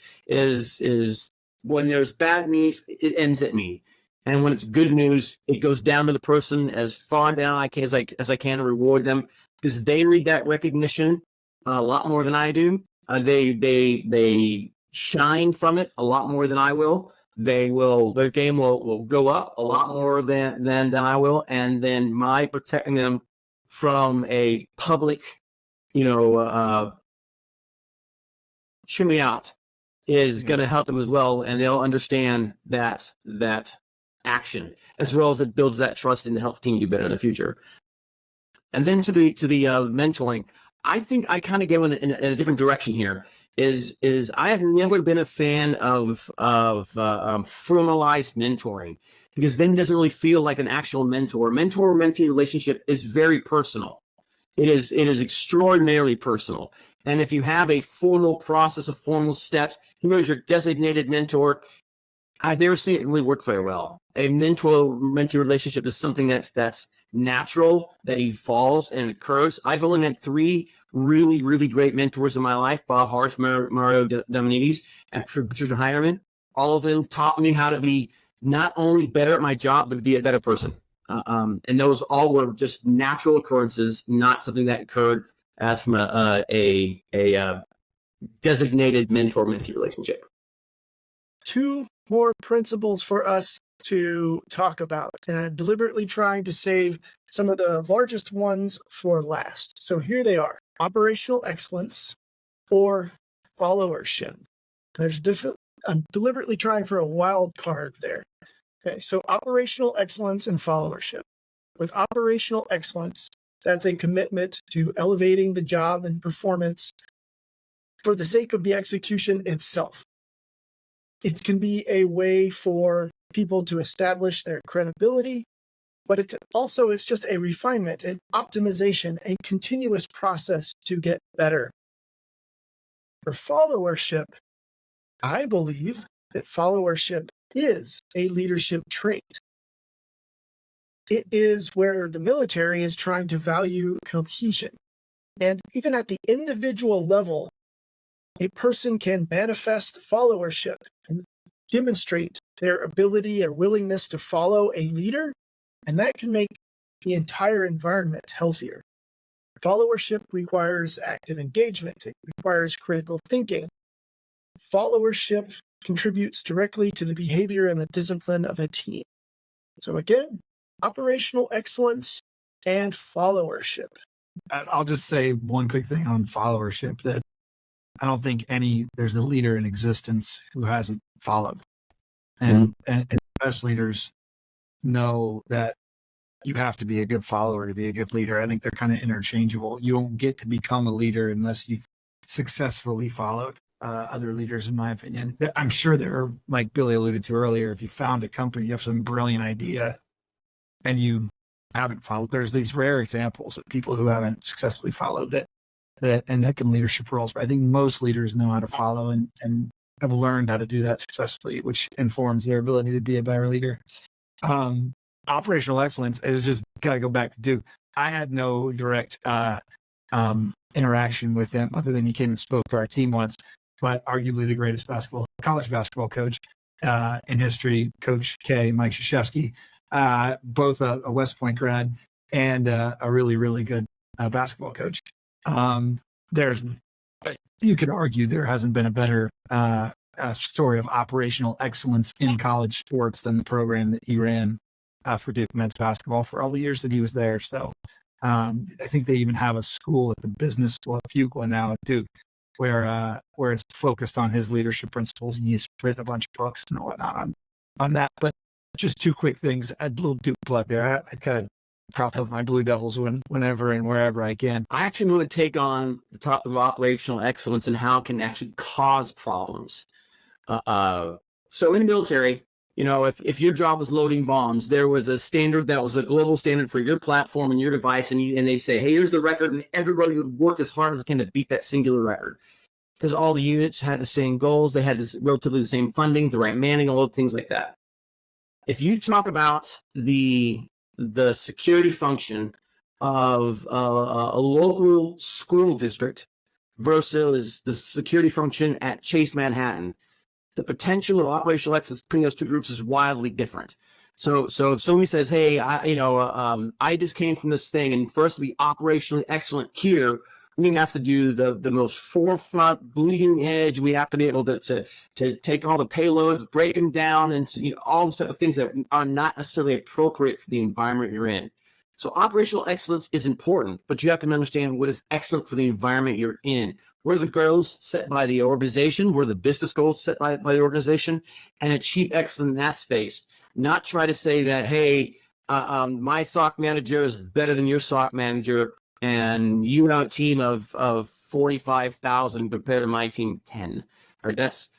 Speaker 4: when there's bad news, it ends at me. And when it's good news, it goes down to the person as far down as I can to reward them, because they read that recognition a lot more than I do. They shine from it a lot more than I will. Their game will go up a lot more than I will. And then my protecting them from a public, shimmy out is going to help them as well. And they'll understand that action, as well as it builds that trust and helps the team do better in the future. And then to the mentoring, I think I kind of go in a different direction here. Is I have never been a fan of formalized mentoring, because then it doesn't really feel like an actual mentor-mentee relationship is very personal. It is extraordinarily personal. And if you have a formal process of formal steps, here's your designated mentor, I've never seen it really work very well. A mentor-mentee relationship is something that's natural, that evolves and occurs. I've only had 3 really, really great mentors in my life: Bob Harsh, Mario Dominides, and Patricia Hireman. All of them taught me how to be not only better at my job, but to be a better person. And those all were just natural occurrences, not something that occurred as from a designated mentor-mentee relationship.
Speaker 1: 2 more principles for us to talk about, and I'm deliberately trying to save some of the largest ones for last. So here they are: operational excellence or followership. I'm deliberately trying for a wild card there. Okay, so operational excellence and followership. With operational excellence, that's a commitment to elevating the job and performance for the sake of the execution itself. It can be a way for people to establish their credibility, but it's just a refinement, an optimization, a continuous process to get better. For followership, I believe that followership is a leadership trait. It is where the military is trying to value cohesion. And even at the individual level, a person can manifest followership and demonstrate their ability or willingness to follow a leader, and that can make the entire environment healthier. Followership requires active engagement. It requires critical thinking. Followership contributes directly to the behavior and the discipline of a team. So again, operational excellence and followership.
Speaker 5: I'll just say one quick thing on followership, that I don't think there's a leader in existence who hasn't followed. And best leaders know that you have to be a good follower to be a good leader. I think they're kind of interchangeable. You don't get to become a leader unless you've successfully followed other leaders, in my opinion. I'm sure there are, like Billy alluded to earlier, if you found a company, you have some brilliant idea and you haven't followed. There's these rare examples of people who haven't successfully followed that in leadership roles. But I think most leaders know how to follow and have learned how to do that successfully, which informs their ability to be a better leader. Operational excellence is just gotta go back to Duke. I had no direct interaction with him other than he came and spoke to our team once, but arguably the greatest college basketball coach in history, Coach K, Mike Krzyzewski, both a West Point grad and a really, really good basketball coach. You could argue there hasn't been a better story of operational excellence in college sports than the program that he ran for Duke men's basketball for all the years that he was there. So I think they even have a school at the business school at Fuqua now at Duke where it's focused on his leadership principles, and he's written a bunch of books and whatnot on that. But just two quick things. I'd little Duke plug there. I kind of prop up my Blue Devils whenever and wherever I can.
Speaker 4: I actually want to take on the topic of operational excellence and how it can actually cause problems. So in the military, if your job was loading bombs, there was a standard that was a global standard for your platform and your device, and they'd say, hey, here's the record, and everybody would work as hard as they can to beat that singular record. Because all the units had the same goals, they had relatively the same funding, the right manning, all things like that. If you talk about the security function of a local school district versus the security function at Chase Manhattan, the potential of operational excellence between those two groups is wildly different. So if somebody says, hey, I just came from this thing, and for us to be operationally excellent here, we have to do the most forefront, bleeding edge. We have to be able to take all the payloads, break them down, and all the type of things that are not necessarily appropriate for the environment you're in. So operational excellence is important, but you have to understand what is excellent for the environment you're in. What are the goals set by the organization? What are the business goals set by the organization? And achieve excellence in that space. Not try to say that, hey, my SOC manager is better than your SOC manager, and you have a team of 45,000 compared to my team of 10. Or those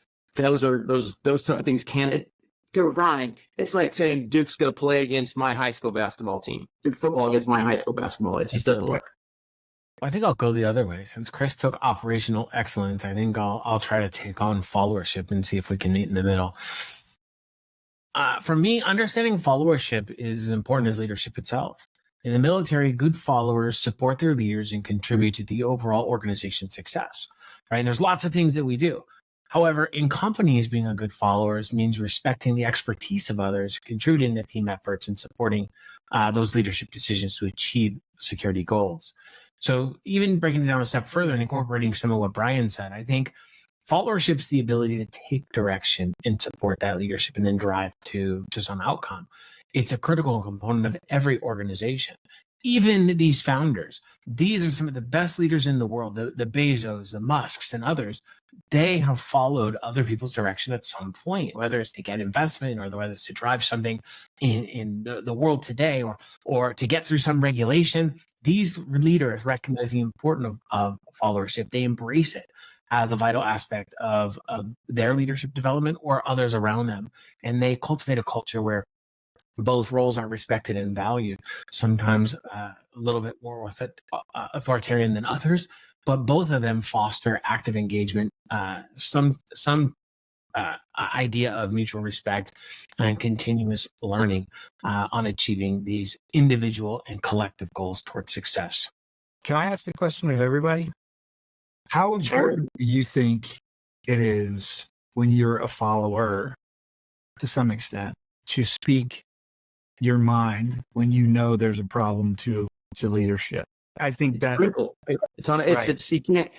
Speaker 4: type of things can't go wrong. It's like saying Duke's going to play against my high school basketball team. Duke football against my high school basketball. It just doesn't work.
Speaker 3: I think I'll go the other way. Since Chris took operational excellence, I think I'll try to take on followership and see if we can meet in the middle. For me, understanding followership is as important as leadership itself. In the military, good followers support their leaders and contribute to the overall organization's success. Right? And there's lots of things that we do. However, in companies, being a good follower means respecting the expertise of others, contributing to team efforts, and supporting those leadership decisions to achieve security goals. So even breaking it down a step further and incorporating some of what Brian said, I think followership is the ability to take direction and support that leadership and then drive to some outcome. It's a critical component of every organization. Even these founders, these are some of the best leaders in the world, the Bezos, the Musks, and others. They have followed other people's direction at some point, whether it's to get investment or whether it's to drive something in the world today or to get through some regulation. These leaders recognize the importance of followership. They embrace it as a vital aspect of their leadership development or others around them. And they cultivate a culture where both roles are respected and valued, sometimes a little bit more authoritarian than others, but both of them foster active engagement, some idea of mutual respect and continuous learning on achieving these individual and collective goals towards success.
Speaker 5: Can I ask a question of everybody? How important do you think it is when you're a follower, to some extent, to speak your mind when you know there's a problem to leadership? I think that's
Speaker 4: critical. You can't.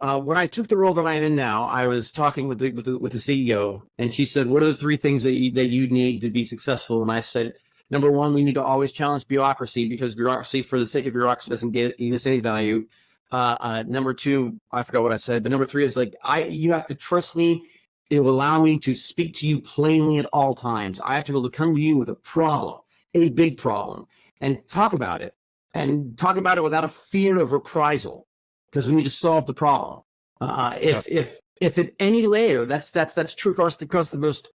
Speaker 4: When I took the role that I'm in now, I was talking with the CEO, and she said, "What are the three things that you need to be successful?" And I said, "Number one, we need to always challenge bureaucracy, because bureaucracy, for the sake of bureaucracy, doesn't get us any value. Number two, I forgot what I said, but number three is like, you have to trust me. It will allow me to speak to you plainly at all times. I have to be able to come to you with a problem, a big problem, and talk about it, without a fear of reprisal, because we need to solve the problem. If at any layer, that's true across the most,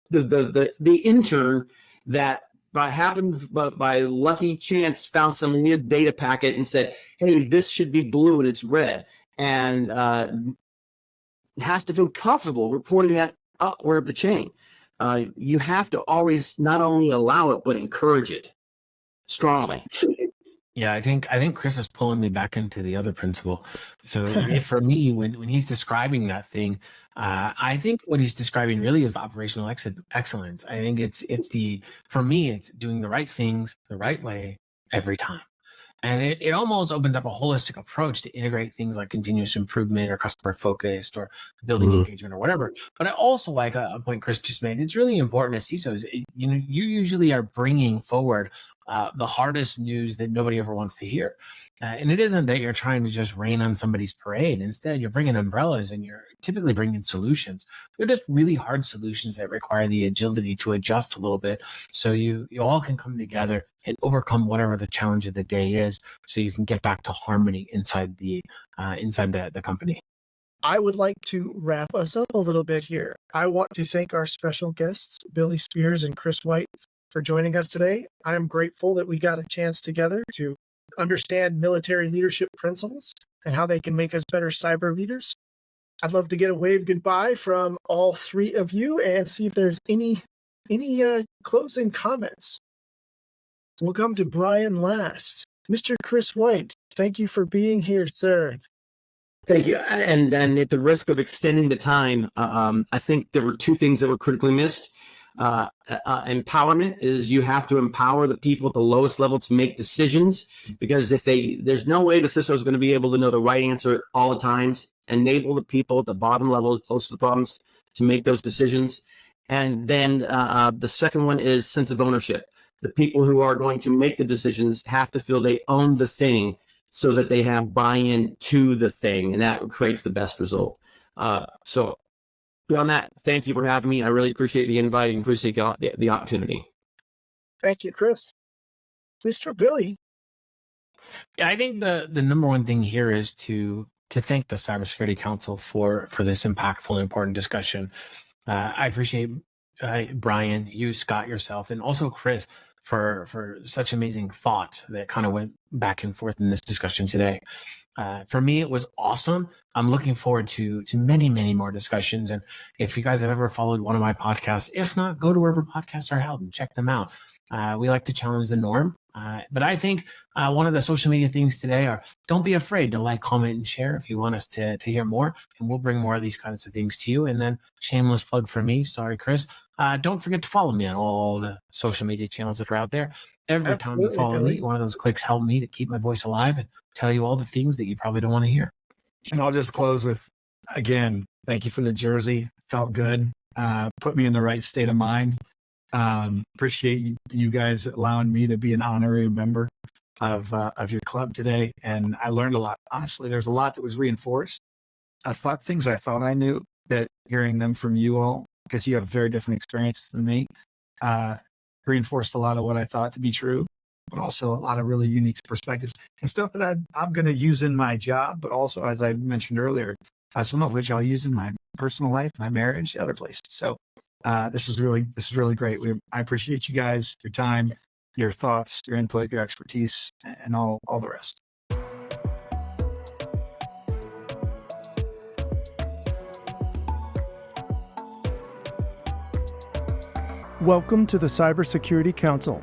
Speaker 4: the intern that by lucky chance found some weird data packet and said, hey, this should be blue and it's red, and has to feel comfortable reporting that upward the chain. You have to always not only allow it, but encourage it strongly.
Speaker 3: Yeah, I think Chris is pulling me back into the other principle. So for me, when he's describing that thing, I think what he's describing really is operational excellence. I think for me, it's doing the right things the right way every time. And it almost opens up a holistic approach to integrate things like continuous improvement or customer focused or building engagement or whatever. But I also like a point Chris just made. It's really important as CISOs. You usually are bringing forward the hardest news that nobody ever wants to hear. And it isn't that you're trying to just rain on somebody's parade. Instead, you're bringing umbrellas and you're typically bringing solutions. They're just really hard solutions that require the agility to adjust a little bit. So you all can come together and overcome whatever the challenge of the day is, so you can get back to harmony inside the company.
Speaker 1: I would like to wrap us up a little bit here. I want to thank our special guests, Billy Spears and Chris White, for joining us today. I am grateful that we got a chance together to understand military leadership principles and how they can make us better cyber leaders. I'd love to get a wave goodbye from all three of you and see if there's any closing comments. We'll come to Brian last. Mr. Chris White, thank you for being here, sir.
Speaker 4: Thank you. And at the risk of extending the time, I think there were two things that were critically missed. Empowerment is you have to empower the people at the lowest level to make decisions, because there's no way the CISO is going to be able to know the right answer all the times. Enable the people at the bottom level, close to the problems, to make those decisions. And then the second one is sense of ownership. The people who are going to make the decisions have to feel they own the thing, so that they have buy-in to the thing, and that creates the best result. So beyond that, thank you for having me. I really appreciate the invite and appreciate the opportunity.
Speaker 1: Thank you, Chris. Mr. Billy.
Speaker 3: Yeah, I think the number one thing here is to thank the Cybersecurity Council for this impactful and important discussion. I appreciate Brian, you, Scott, yourself, and also Chris for such amazing thoughts that kind of went back and forth in this discussion today. For me, it was awesome. I'm looking forward to many, many more discussions. And if you guys have ever followed one of my podcasts, if not, go to wherever podcasts are held and check them out. We like to challenge the norm. But I think one of the social media things today are, don't be afraid to like, comment, and share if you want us to hear more. And we'll bring more of these kinds of things to you. And then shameless plug for me. Sorry, Chris. Don't forget to follow me on all the social media channels that are out there. Every time you follow me, one of those clicks help me to keep my voice alive and tell you all the things that you probably don't want to hear.
Speaker 5: And I'll just close with, again, thank you for the jersey. Felt good. Put me in the right state of mind. Appreciate you guys allowing me to be an honorary member of your club today. And I learned a lot. Honestly, there's a lot that was reinforced. I thought I knew, that hearing them from you all, because you have very different experiences than me, reinforced a lot of what I thought to be true, but also a lot of really unique perspectives and stuff that I'm going to use in my job, but also, as I mentioned earlier, some of which I'll use in my personal life, my marriage, other places. So this is really great. I appreciate you guys, your time, your thoughts, your input, your expertise, and all the rest.
Speaker 1: Welcome to the Cybersecurity Council.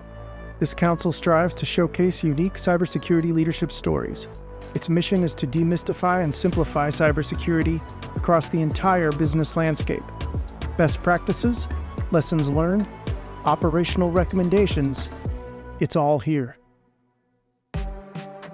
Speaker 1: This council strives to showcase unique cybersecurity leadership stories. Its mission is to demystify and simplify cybersecurity across the entire business landscape. Best practices, lessons learned, operational recommendations, it's all here.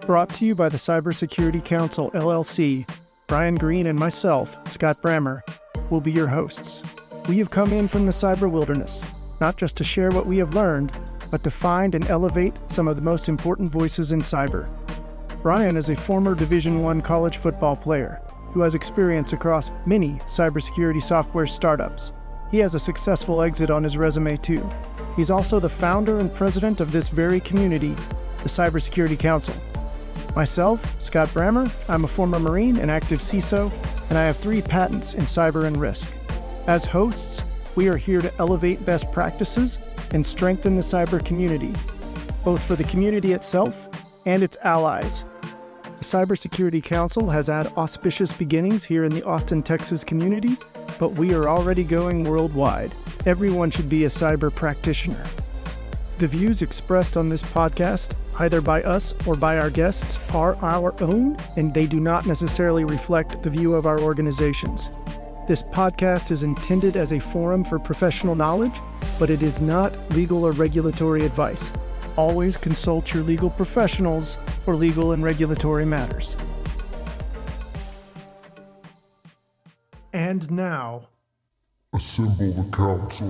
Speaker 1: Brought to you by the Cybersecurity Council, LLC, Brian Greene and myself, Scott Brammer, will be your hosts. We have come in from the cyber wilderness, not just to share what we have learned, but to find and elevate some of the most important voices in cyber. Brian is a former Division I college football player who has experience across many cybersecurity software startups. He has a successful exit on his resume too. He's also the founder and president of this very community, the Cybersecurity Council. Myself, Scott Brammer, I'm a former Marine and active CISO, and I have 3 patents in cyber and risk. As hosts, we are here to elevate best practices and strengthen the cyber community, both for the community itself and its allies. The Cybersecurity Council has had auspicious beginnings here in the Austin, Texas community, but we are already going worldwide. Everyone should be a cyber practitioner. The views expressed on this podcast, either by us or by our guests, are our own, and they do not necessarily reflect the view of our organizations. This podcast is intended as a forum for professional knowledge, but it is not legal or regulatory advice. Always consult your legal professionals for legal and regulatory matters. And now,
Speaker 2: Assemble the council.